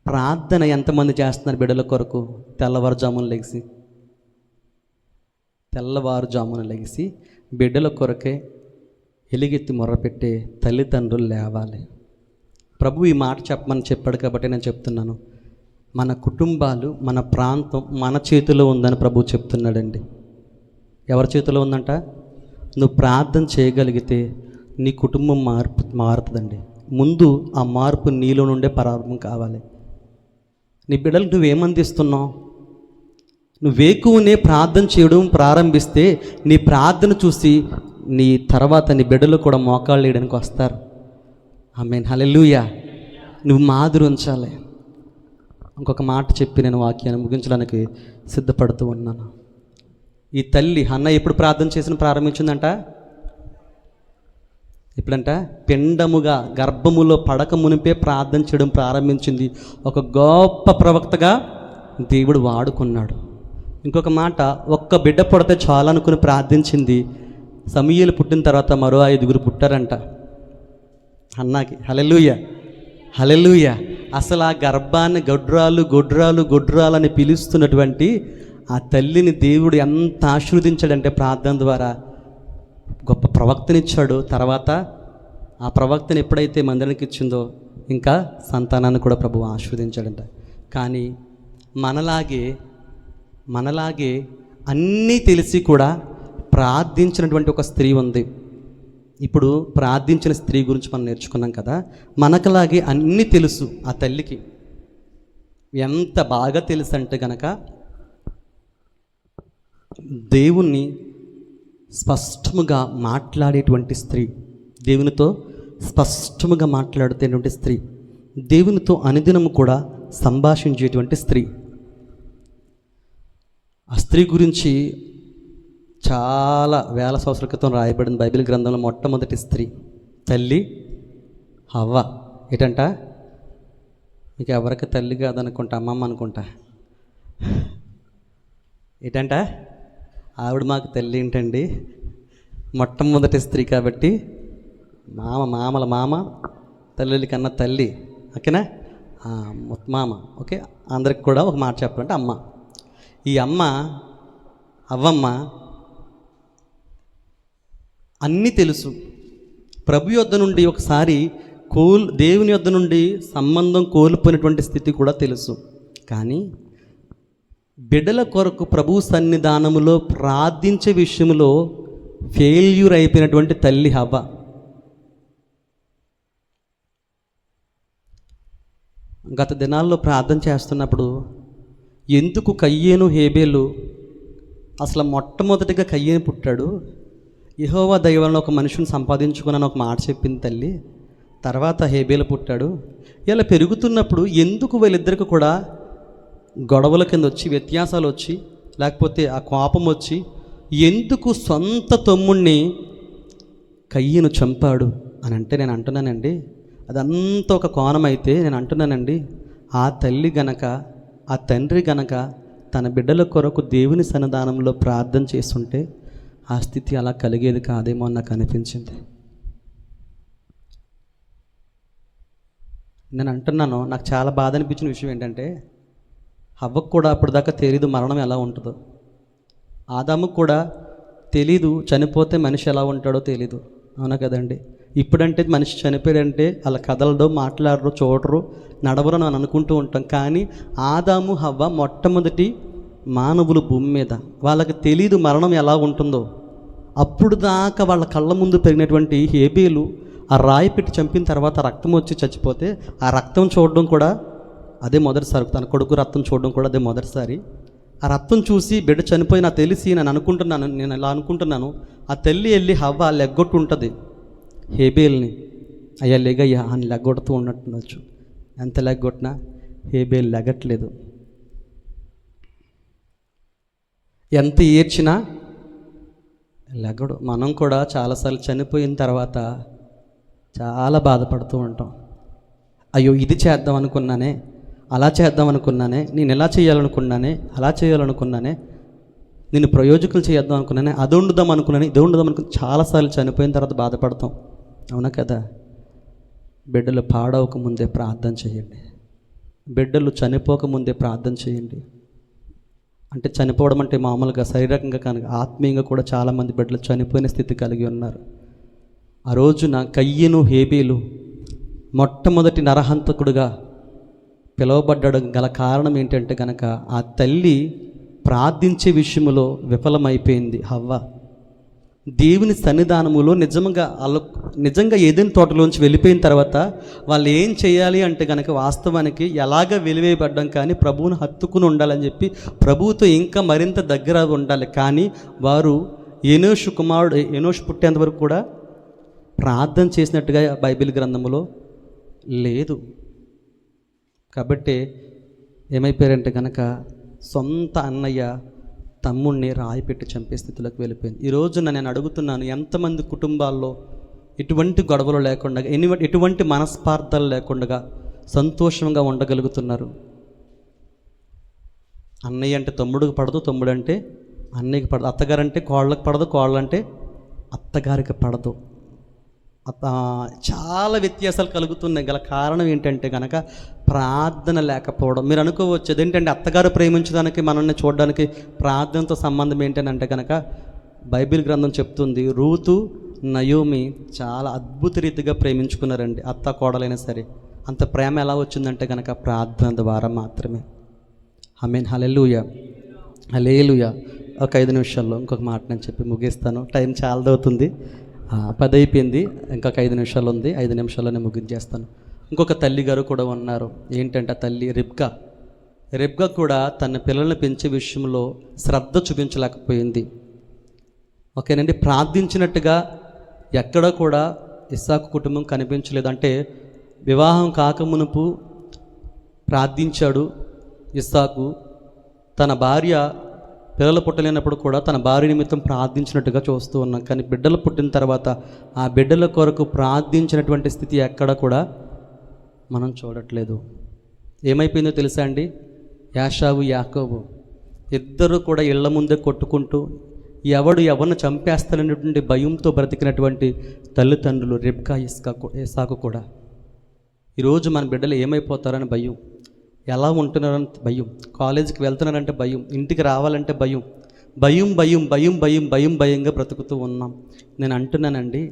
ప్రార్థన ఎంతమంది చేస్తున్నారు బిడ్డల కొరకు? తెల్లవారుజామున లెగిసి బిడ్డల కొరకే ఎలుగెత్తి మొర్రపెట్టే తల్లిదండ్రులు లేవాలి. ప్రభు ఈ మాట చెప్పమని చెప్పాడు కాబట్టి నేను చెప్తున్నాను. మన కుటుంబాలు, మన ప్రాంతం మన చేతిలో ఉందని ప్రభు చెప్తున్నాడండి. ఎవరి చేతిలో ఉందంట? నువ్వు ప్రార్థన చేయగలిగితే నీ కుటుంబం మారుతుందండి. ముందు ఆ మార్పు నీలో నుండే ప్రారంభం కావాలి. నీ బిడ్డలకు నువ్వేమందిస్తున్నావు? నువ్వేకువనే ప్రార్థన చేయడం ప్రారంభిస్తే నీ ప్రార్థన చూసి నీ తర్వాత నీ బిడ్డలు కూడా మోకాళ్ళు వేయడానికి వస్తారు. ఆమేన్, హల్లెలూయా. నువ్వు మాదిరి ఉంచాలి. ఇంకొక మాట చెప్పి నేను వాక్యాన్ని ముగించడానికి సిద్ధపడుతూ ఉన్నాను. ఈ తల్లి హన్నా ఎప్పుడు ప్రార్థన చేసిన ప్రారంభించిందంట? ఎప్పుడంట? పిండముగా గర్భములో పడక మునిపే ప్రార్థన చేయడం ప్రారంభించింది. ఒక గొప్ప ప్రవక్తగా దేవుడు వాడుకున్నాడు. ఇంకొక మాట, ఒక్క బిడ్డ పుడితే చాలు అనుకుని ప్రార్థించింది. సమూయేలు పుట్టిన తర్వాత మరో 5 పుట్టారంట హన్నాకి. హల్లెలూయా, హల్లెలూయా. అసలు ఆ గర్భాన్ని గొడ్రాలు అని పిలుస్తున్నటువంటి ఆ తల్లిని దేవుడు ఎంత ఆశీర్వదించాడంటే ప్రార్థన ద్వారా గొప్ప ప్రవక్తనిచ్చాడు. తర్వాత ఆ ప్రవక్తని ఎప్పుడైతే మందిరానికి ఇచ్చిందో ఇంకా సంతానాన్ని కూడా ప్రభువు ఆశీర్వదించాడంట. కానీ మనలాగే అన్నీ తెలిసి కూడా ప్రార్థించినటువంటి ఒక స్త్రీ ఉంది. ఇప్పుడు ప్రార్థించిన స్త్రీ గురించి మనం నేర్చుకున్నాం కదా. మనకలాగే అన్నీ తెలుసు. ఆ తల్లికి ఎంత బాగా తెలుసు అంటే కనుక దేవుణ్ణి స్పష్టముగా మాట్లాడేటువంటి స్త్రీ, దేవునితో స్పష్టముగా మాట్లాడుతున్నటువంటి స్త్రీ, దేవునితో అనుదినము కూడా సంభాషించేటువంటి స్త్రీ. ఆ స్త్రీ గురించి చాలా వేల సంవత్సరాల క్రితం రాయబడిన బైబిల్ గ్రంథంలో మొట్టమొదటి స్త్రీ తల్లి హవ్వ. ఏంటంట, మీకు ఎవరికి తల్లి కాదనుకుంటా, అమ్మమ్మ అనుకుంటా. ఏంటంట, ఆవిడ మాకు తల్లి ఏంటండి, మొట్టమొదటి స్త్రీ కాబట్టి మామల మామ, తల్లి కన్నా తల్లి, ఓకేనా, మామ. ఓకే, అందరికి కూడా ఒక మాట చెప్పాలంటే అమ్మ. ఈ అమ్మ అవ్వమ్మ అన్నీ తెలుసు. ప్రభు యొద్ద నుండి ఒకసారి దేవుని యొద్ద నుండి సంబంధం కోల్పోయినటువంటి స్థితి కూడా తెలుసు. కానీ బిడ్డల కొరకు ప్రభు సన్నిధానములో ప్రార్థించే విషయంలో ఫెయిల్యూర్ అయిపోయినటువంటి తల్లి హవ్వ. గత దినాల్లో ప్రార్థన చేస్తున్నప్పుడు ఎందుకు కయ్యేను హేబేలు, అసలు మొట్టమొదటిగా కయ్యేను పుట్టాడు, యెహోవా దయ వలన ఒక మనిషిని సంపాదించుకున్నాను ఒక మాట చెప్పింది తల్లి, తర్వాత హేబేలు పుట్టాడు. ఇలా పెరుగుతున్నప్పుడు ఎందుకు వీళ్ళిద్దరికి కూడా గొడవల కింద వచ్చి, వ్యత్యాసాలు వచ్చి, లేకపోతే ఆ కోపం వచ్చి ఎందుకు సొంత తమ్ముణ్ణి కయ్యను చంపాడు అని అంటే నేను అంటున్నానండి, అదంతా ఒక కోణం అయితే నేను అంటున్నానండి, ఆ తల్లి గనక, ఆ తండ్రి గనక తన బిడ్డల కొరకు దేవుని సన్నిధానంలో ప్రార్థన చేస్తుంటే ఆ స్థితి అలా కలిగేది కాదేమో అని నాకు అనిపించింది. నేను అంటున్నాను, నాకు చాలా బాధ అనిపించిన విషయం ఏంటంటే, హవ్వకు కూడా అప్పటిదాకా తెలీదు మరణం ఎలా ఉంటుందో, ఆదాముకు కూడా తెలీదు చనిపోతే మనిషి ఎలా ఉంటాడో తెలీదు. అవునా కదండి? ఇప్పుడంటే మనిషి చనిపోయాడంటే అలా కదలడో, మాట్లాడరు, చూడరు, నడవరు అని అనుకుంటూ ఉంటాం. కానీ ఆదాము హవ్వ మొట్టమొదటి మానవులు భూమి మీద, వాళ్ళకి తెలీదు మరణం ఎలా ఉంటుందో. అప్పుడు దాకా వాళ్ళ కళ్ళ ముందు పెరిగినటువంటి హేబేలు ఆ రాయి పెట్టి చంపిన తర్వాత రక్తం వచ్చి చచ్చిపోతే ఆ రక్తం చూడడం కూడా అదే మొదటిసారి, తన కొడుకు రక్తం చూడడం కూడా అదే మొదటిసారి. ఆ రక్తం చూసి బిడ్డ చనిపోయినా తెలిసి నేను ఇలా అనుకుంటున్నాను, ఆ తల్లి వెళ్ళి హవ్వ లెగ్గొట్టు ఉంటుంది హేబేల్ని, అయ్యా లెగయ్యా అని లెగ్గొడుతూ ఉన్నట్టుండొచ్చు. ఎంత లెగ్గొట్టినా హేబేల్ లెగట్లేదు, ఎంత ఏడ్చినా లెగడు. మనం కూడా చాలాసార్లు చనిపోయిన తర్వాత చాలా బాధపడుతూ ఉంటాం. అయ్యో ఇది చేద్దాం అనుకున్నానే, అలా చేద్దాం అనుకున్నానే, నేను ఎలా చేయాలనుకున్నానే, అలా చేయాలనుకున్నానే, నేను ప్రయోజకులు చేద్దాం అనుకున్నానే, అది వండుదాం అనుకున్నాను, ఇది వండుదాం అనుకున్నాను. చాలాసార్లు చనిపోయిన తర్వాత బాధపడతాం. అవునా కదా? బిడ్డలు పాడవక ముందే ప్రార్థన చేయండి, బిడ్డలు చనిపోక ముందే ప్రార్థన చేయండి. అంటే చనిపోవడం అంటే మామూలుగా శారీరకంగా కానీ ఆత్మీయంగా కూడా చాలామంది బిడ్డలు చనిపోయిన స్థితి కలిగి ఉన్నారు. ఆ రోజున కయ్యను హేబేలు మొట్టమొదటి నరహంతకుడుగా పిలువబడ్డం గల కారణం ఏంటంటే కనుక ఆ తల్లి ప్రార్థించే విషయంలో విఫలమైపోయింది హవ్వ. దేవుని సన్నిధానములో నిజంగా ఏదైనా తోటలోంచి వెళ్ళిపోయిన తర్వాత వాళ్ళు ఏం చేయాలి అంటే కనుక వాస్తవానికి ఎలాగ వెలివేయబడ్డం కానీ ప్రభువును హత్తుకుని ఉండాలని చెప్పి ప్రభువుతో ఇంకా మరింత దగ్గర ఉండాలి. కానీ వారు ఎనోషు పుట్టేంత వరకు కూడా ప్రార్థన చేసినట్టుగా బైబిల్ గ్రంథంలో లేదు. కాబట్టి ఏమైపోయారంటే కనుక సొంత అన్నయ్య తమ్ముడిని రాయి పెట్టి చంపే స్థితిలోకి వెళ్ళిపోయింది. ఈరోజు నేను అడుగుతున్నాను, ఎంతమంది కుటుంబాల్లో ఎటువంటి గొడవలు లేకుండా, ఎటువంటి మనస్పార్థాలు లేకుండా సంతోషంగా ఉండగలుగుతున్నారు? అన్నయ్య అంటే తమ్ముడికి పడదు, తమ్ముడు అంటే అన్నయ్యకి పడదు, అత్తగారంటే కోళ్ళకి పడదు, కోళ్ళంటే అత్తగారికి పడదు. చాలా వ్యత్యాసాలు కలుగుతున్నాయి. గల కారణం ఏంటంటే కనుక ప్రార్థన లేకపోవడం. మీరు అనుకోవచ్చు అదేంటంటే అత్తగారు ప్రేమించడానికి మనల్ని చూడడానికి ప్రార్థనతో సంబంధం ఏంటంటే కనుక బైబిల్ గ్రంథం చెప్తుంది, రూతు నయోమి చాలా అద్భుత రీతిగా ప్రేమించుకున్నారండి, అత్త కోడలైనా సరే. అంత ప్రేమ ఎలా వచ్చిందంటే కనుక ప్రార్థన ద్వారా మాత్రమే. ఆమేన్, హల్లెలూయా, హల్లెలూయా. ఒక 5 నిమిషాల్లో ఇంకొక మాట నేను చెప్పి ముగిస్తాను. టైం చాలా అవుతుంది, 10 అయిపోయింది, ఇంకొక 5 నిమిషాలు ఉంది. 5 నిమిషాల్లోనే ముగించేస్తాను. ఇంకొక తల్లి గారు కూడా ఉన్నారు. ఏంటంటే తల్లి రెబ్కా కూడా తన పిల్లల్ని పెంచే విషయంలో శ్రద్ధ చూపించలేకపోయింది. ఓకేనండి, ప్రార్థించినట్టుగా ఎక్కడ కూడా ఇస్సాకు కుటుంబం కనిపించలేదు. అంటే వివాహం కాకమునుపు ప్రార్థించాడు ఇస్సాకు, తన భార్య పిల్లలు పుట్టలేనప్పుడు కూడా తన భార్య నిమిత్తం ప్రార్థించినట్టుగా చూస్తూ ఉన్నాం. కానీ బిడ్డలు పుట్టిన తర్వాత ఆ బిడ్డల కొరకు ప్రార్థించినటువంటి స్థితి ఎక్కడ కూడా మనం చూడట్లేదు. ఏమైపోయిందో తెలుసా అండి? యాషావు యాకోబు ఇద్దరు కూడా ఇళ్ల ముందే కొట్టుకుంటూ ఎవడు ఎవరిని చంపేస్తాననేటువంటి భయంతో బ్రతికినటువంటి తల్లిదండ్రులు రెబ్కా ఇస్సాకు కూడా. ఈరోజు మన బిడ్డలు ఏమైపోతారని భయం, ఎలా ఉంటున్నారని భయం, కాలేజీకి వెళ్తున్నారంటే భయం, ఇంటికి రావాలంటే భయం, భయం భయం భయం భయం భయం భయంగా బ్రతుకుతూ ఉన్నాం. నేను అంటున్నానండి,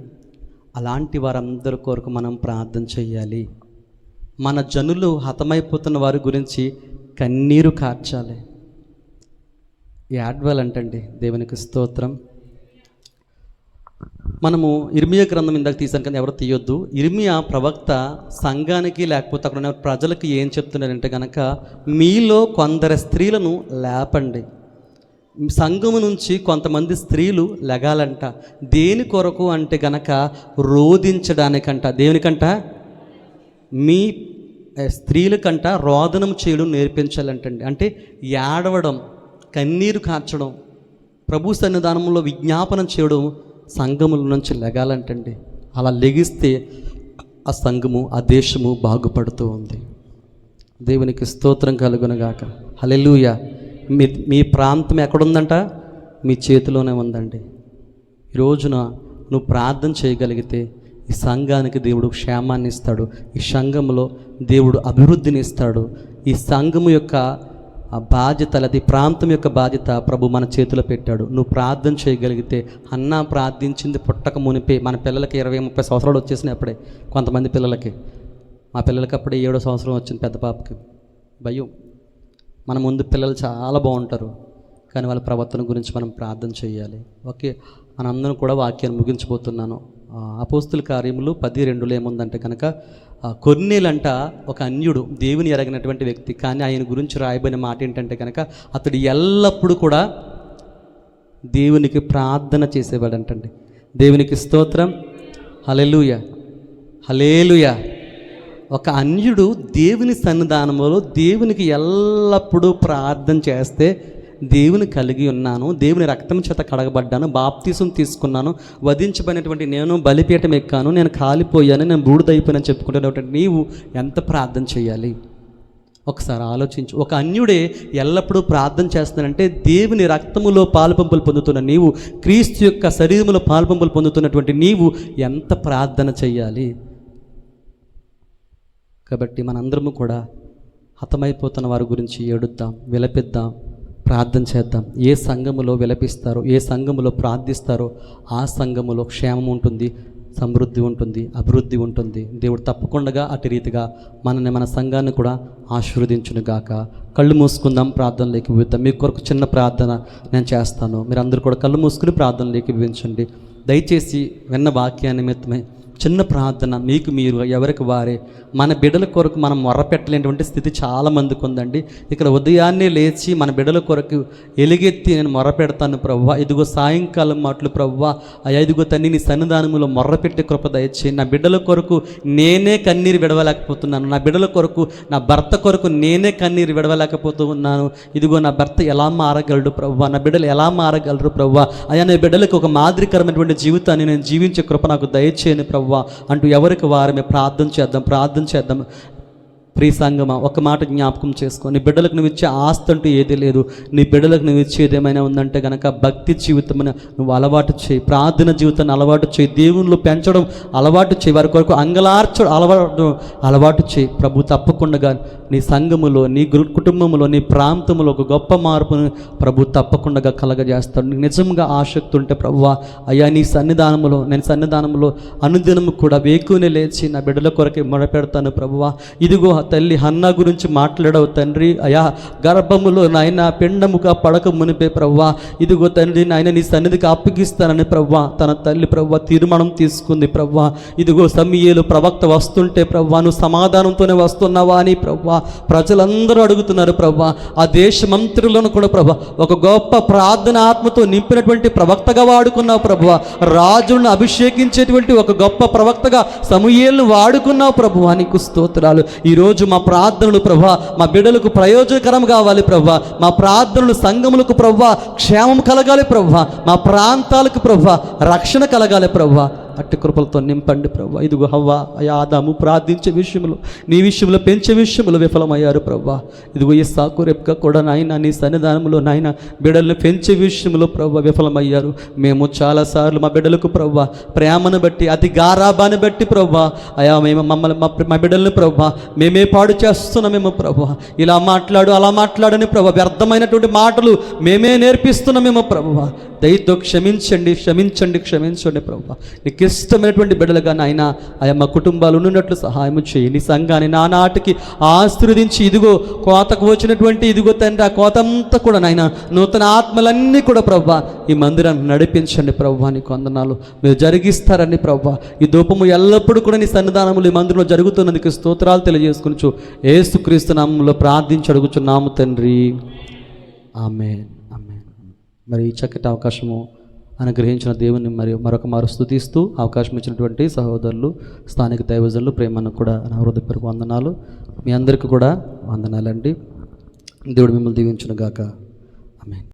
అలాంటి వారందరి కొరకు మనం ప్రార్థన చేయాలి. మన జనులు హతమైపోతున్న వారి గురించి కన్నీరు కార్చాలి. ఏడ్వాలంటండి. దేవునికి స్తోత్రం. మనము ఇర్మియా గ్రంథం ఇందాక తీసాను కానీ ఎవరు తీయొద్దు. ఇర్మియా ప్రవక్త సంఘానికి లేకపోతే అక్కడ ఉన్న ప్రజలకు ఏం చెప్తున్నారంటే కనుక, మీలో కొందరు స్త్రీలను లేపండి. సంఘము నుంచి కొంతమంది స్త్రీలు లెగాలంట. దేని కొరకు అంటే గనక రోధించడానికంట. దేనికంట? మీ స్త్రీలకంట రోదనం చేయడం నేర్పించాలంటండి. అంటే ఏడవడం, కన్నీరు కార్చడం, ప్రభు సన్నిధానంలో విజ్ఞాపనం చేయడం సంఘముల నుంచి లెగాలంటండి. అలా లెగిస్తే ఆ సంఘము, ఆ దేశము బాగుపడుతూ ఉంది. దేవునికి స్తోత్రం కలుగునుగాక. హల్లెలూయా. మీ ప్రాంతం ఎక్కడుందంట? మీ చేతిలోనే ఉందండి. ఈ రోజున నువ్వు ప్రార్థన చేయగలిగితే ఈ సంఘానికి దేవుడు క్షేమాన్ని ఇస్తాడు. ఈ సంఘములో దేవుడు అభివృద్ధిని ఇస్తాడు. ఈ సంఘము యొక్క బాధ్యత, అది ప్రాంతం యొక్క బాధ్యత ప్రభు మన చేతిలో పెట్టాడు. నువ్వు ప్రార్థన చేయగలిగితే, అన్న ప్రార్థించింది పుట్టక మునిపే. మన పిల్లలకి 20-30 సంవత్సరాలు వచ్చేసినాయి అప్పుడే. కొంతమంది పిల్లలకి, మా పిల్లలకి అప్పుడే 7వ సంవత్సరం వచ్చింది పెద్ద పాపకి. భయం. మన ముందు పిల్లలు చాలా బాగుంటారు, కానీ వాళ్ళ ప్రవర్తన గురించి మనం ప్రార్థన చేయాలి. ఓకే, మనందరం కూడా వాక్యాన్ని ముగించబోతున్నాను. అపోస్తుల కార్యములు 10:2 ఏముందంటే కనుక, కొర్నేలంట ఒక అన్యుడు, దేవుని ఎరగినటువంటి వ్యక్తి. కానీ ఆయన గురించి రాయబడిన మాట ఏంటంటే కనుక, అతడు ఎల్లప్పుడూ కూడా దేవునికి ప్రార్థన చేసేవాడంటండి. దేవునికి స్తోత్రం. హల్లెలూయా, హల్లెలూయా. ఒక అన్యుడు దేవుని సన్నిధానంలో దేవునికి ఎల్లప్పుడూ ప్రార్థన చేస్తే, దేవుని కలిగి ఉన్నాను, దేవుని రక్తం చేత కడగబడ్డాను, బాప్తీసం తీసుకున్నాను, వధించబడినటువంటి నేను బలిపీఠం ఎక్కాను, నేను కాలిపోయాను, నేను బూడిదైపోయానని చెప్పుకుంటున్నటువంటి నీవు ఎంత ప్రార్థన చేయాలి ఒకసారి ఆలోచించు. ఒక అన్యుడే ఎల్లప్పుడూ ప్రార్థన చేస్తున్నానంటే, దేవుని రక్తములో పాలుపంపులు పొందుతున్న నీవు, క్రీస్తు యొక్క శరీరములో పాలుపంపులు పొందుతున్నటువంటి నీవు ఎంత ప్రార్థన చేయాలి. కాబట్టి మనందరము కూడా హతమైపోతున్న వారి గురించి ఏడుద్దాం, విలపిద్దాం, ప్రార్థన చేద్దాం. ఏ సంఘములో విలపిస్తారో, ఏ సంఘములో ప్రార్థిస్తారో ఆ సంఘములో క్షేమం ఉంటుంది, సమృద్ధి ఉంటుంది, అభివృద్ధి ఉంటుంది. దేవుడు తప్పకుండా అటు రీతిగా మనని, మన సంఘాన్ని కూడా ఆశీర్వదించునుగాక. కళ్ళు మూసుకుందాం, ప్రార్థనలోకి వెళ్తాం. మీ కొరకు చిన్న ప్రార్థన నేను చేస్తాను. మీరు అందరూ కూడా కళ్ళు మూసుకుని ప్రార్థనలోకి వివరించండి. దయచేసి విన్న వాక్యాన్ని నిమిత్తమై చిన్న ప్రార్థన, మీకు మీరు, ఎవరికి వారే. మన బిడ్డల కొరకు మనం మొర్రపెట్టలేనటువంటి స్థితి చాలామందికి ఉందండి. ఇక్కడ ఉదయాన్నే లేచి మన బిడ్డల కొరకు ఎలుగెత్తి నేను మొర్రపెడతాను ప్రవ్వా, ఇదిగో సాయంకాలం మాటలు ప్రవ్వా, అయ్యా ఇదిగో తండ్రి నీ సన్నిధానంలో మొర్రపెట్టే కృప దయచేయి. నా బిడ్డల కొరకు నేనే కన్నీరు విడవలేకపోతున్నాను, నా బిడ్డల కొరకు, నా భర్త కొరకు నేనే కన్నీరు విడవలేకపోతూ ఉన్నాను. ఇదిగో నా భర్త ఎలా మారగలడు ప్రవ్వా, నా బిడ్డలు ఎలా మారగలరు ప్రవ్వా, అయ్యా నా బిడ్డలకు ఒక మాదిరికరమైనటువంటి జీవితాన్ని నేను జీవించే కృప నాకు దయచేయని ప్రవ్వా అంటూ ఎవరికి వారమే ప్రార్థన చేద్దాం. ప్రియ సంగమా, ఒక మాట జ్ఞాపకం చేసుకో. నీ బిడ్డలకు నువ్వు ఇచ్చే ఆస్తి అంటూ ఏదీ లేదు. నీ బిడ్డలకు నువ్వు ఇచ్చేది ఏమైనా ఉందంటే కనుక భక్తి జీవితం నువ్వు అలవాటు చేయి, ప్రార్థన జీవితాన్ని అలవాటు చేయి, దేవుళ్ళు పెంచడం అలవాటు చేయి, వారి కొరకు అంగలార్చడం అలవాటు చేయి. ప్రభు తప్పకుండా నీ సంఘములో, నీ కుటుంబంలో, నీ ప్రాంతంలో ఒక గొప్ప మార్పును ప్రభు తప్పకుండా కలగజేస్తాడు. నీకు నిజంగా ఆసక్తి ఉంటే ప్రభువా, అయ్యా నీ సన్నిధానంలో, నేను సన్నిధానంలో అనుదినము కూడా వేకునే లేచి నా బిడ్డల కొరకే మొరపెడతాను ప్రభువా. ఇదిగో తల్లి హన్నా గురించి మాట్లాడవు తండ్రి, అయా గర్భములో నాయన పిండముగా పడక మునిపే ప్రవ్వా, ఇదిగో తండ్రి నాయన నీ సన్నిధికి అప్పగిస్తానని ప్రవ్వా తన తల్లి ప్రవ్వా తీర్మానం తీసుకుంది ప్రవ్వా. ఇదిగో సమూయేలు ప్రవక్త వస్తుంటే ప్రవ్వా నువ్వు సమాధానంతోనే వస్తున్నావా అని ప్రవ్వా ప్రజలందరూ అడుగుతున్నారు ప్రవ్వా. ఆ దేశమంతటిలోనూ కూడా ప్రభా ఒక గొప్ప ప్రార్థన ఆత్మతో నింపినటువంటి ప్రవక్తగా వాడుకున్నావు ప్రభువా. రాజులను అభిషేకించేటువంటి ఒక గొప్ప ప్రవక్తగా సమూయేలును వాడుకున్నావు ప్రభువా. నీకు స్తోత్రాలు. ఈరోజు ఈరోజు మా ప్రార్థనలు ప్రభా మా బిడ్డలకు ప్రయోజనకరం కావాలి ప్రభా, మా ప్రార్థనలు సంఘములకు ప్రభా క్షేమం కలగాలి ప్రభా, మా ప్రాంతాలకు ప్రభా రక్షణ కలగాలి ప్రభా. అట్టి కృపలతో నింపండి ప్రభా. ఇదిగో హవ్వ ఆదాము ప్రార్థించే విషయంలో, నీ విషయంలో పెంచే విషయంలో విఫలమయ్యారు ప్రభా. ఇదిగో ఇస్సాకు రెబ్కా కూడా నాయన నీ సన్నిధానంలో నాయన బిడ్డలను పెంచే విషయంలో ప్రభా విఫలమయ్యారు. మేము చాలాసార్లు మా బిడ్డలకు ప్రభా ప్రేమను బట్టి అతి గారాబాన్ని బట్టి ప్రభా అయా మేము మమ్మల్ని మా బిడ్డలను ప్రభా మేమే పాడు చేస్తున్నామేమో ప్రభా, ఇలా మాట్లాడు అలా మాట్లాడని ప్రభా వ్యర్థమైనటువంటి మాటలు మేమే నేర్పిస్తున్నామేమో ప్రభా. దయతో క్షమించండి క్షమించండి క్షమించండి ప్రభా. నీకు ఇష్టమైనటువంటి బిడ్డలుగా నాయన ఆయా మా కుటుంబాలు ఉన్నట్లు సహాయం చేయి. నీ సంఘాన్ని నానాటికి ఆశీర్వదించి ఇదిగో కోతకు వచ్చినటువంటి ఇదిగో తండ్రి ఆ కోత అంతా కూడా నాయన నూతన ఆత్మలన్నీ కూడా ప్రభా ఈ మందిరాన్ని నడిపించండి ప్రభా. నీకు వందనాలు మీరు జరిగిస్తారని ప్రభా. ఈ ధూపము ఎల్లప్పుడూ కూడా నీ సన్నిధానములు ఈ మందిరంలో జరుగుతున్నందుకు స్తోత్రాలు తెలియజేసుకుని యేసుక్రీస్తు నామములో ప్రార్థించి అడుగుచున్నాము తండ్రి, ఆమేన్. మరి ఈ చక్కటి అవకాశము అనుగ్రహించిన దేవుని మరి మరొక మారు స్తుతిస్తూ అవకాశం ఇచ్చినటువంటి సహోదరులు స్థానిక దైవజనులు ప్రేమను కూడా నా హృదయపూర్వక వందనాలు. మీ అందరికీ కూడా వందనాలండి. దేవుడు మిమ్మల్ని దీవించును గాక. ఆమేన్.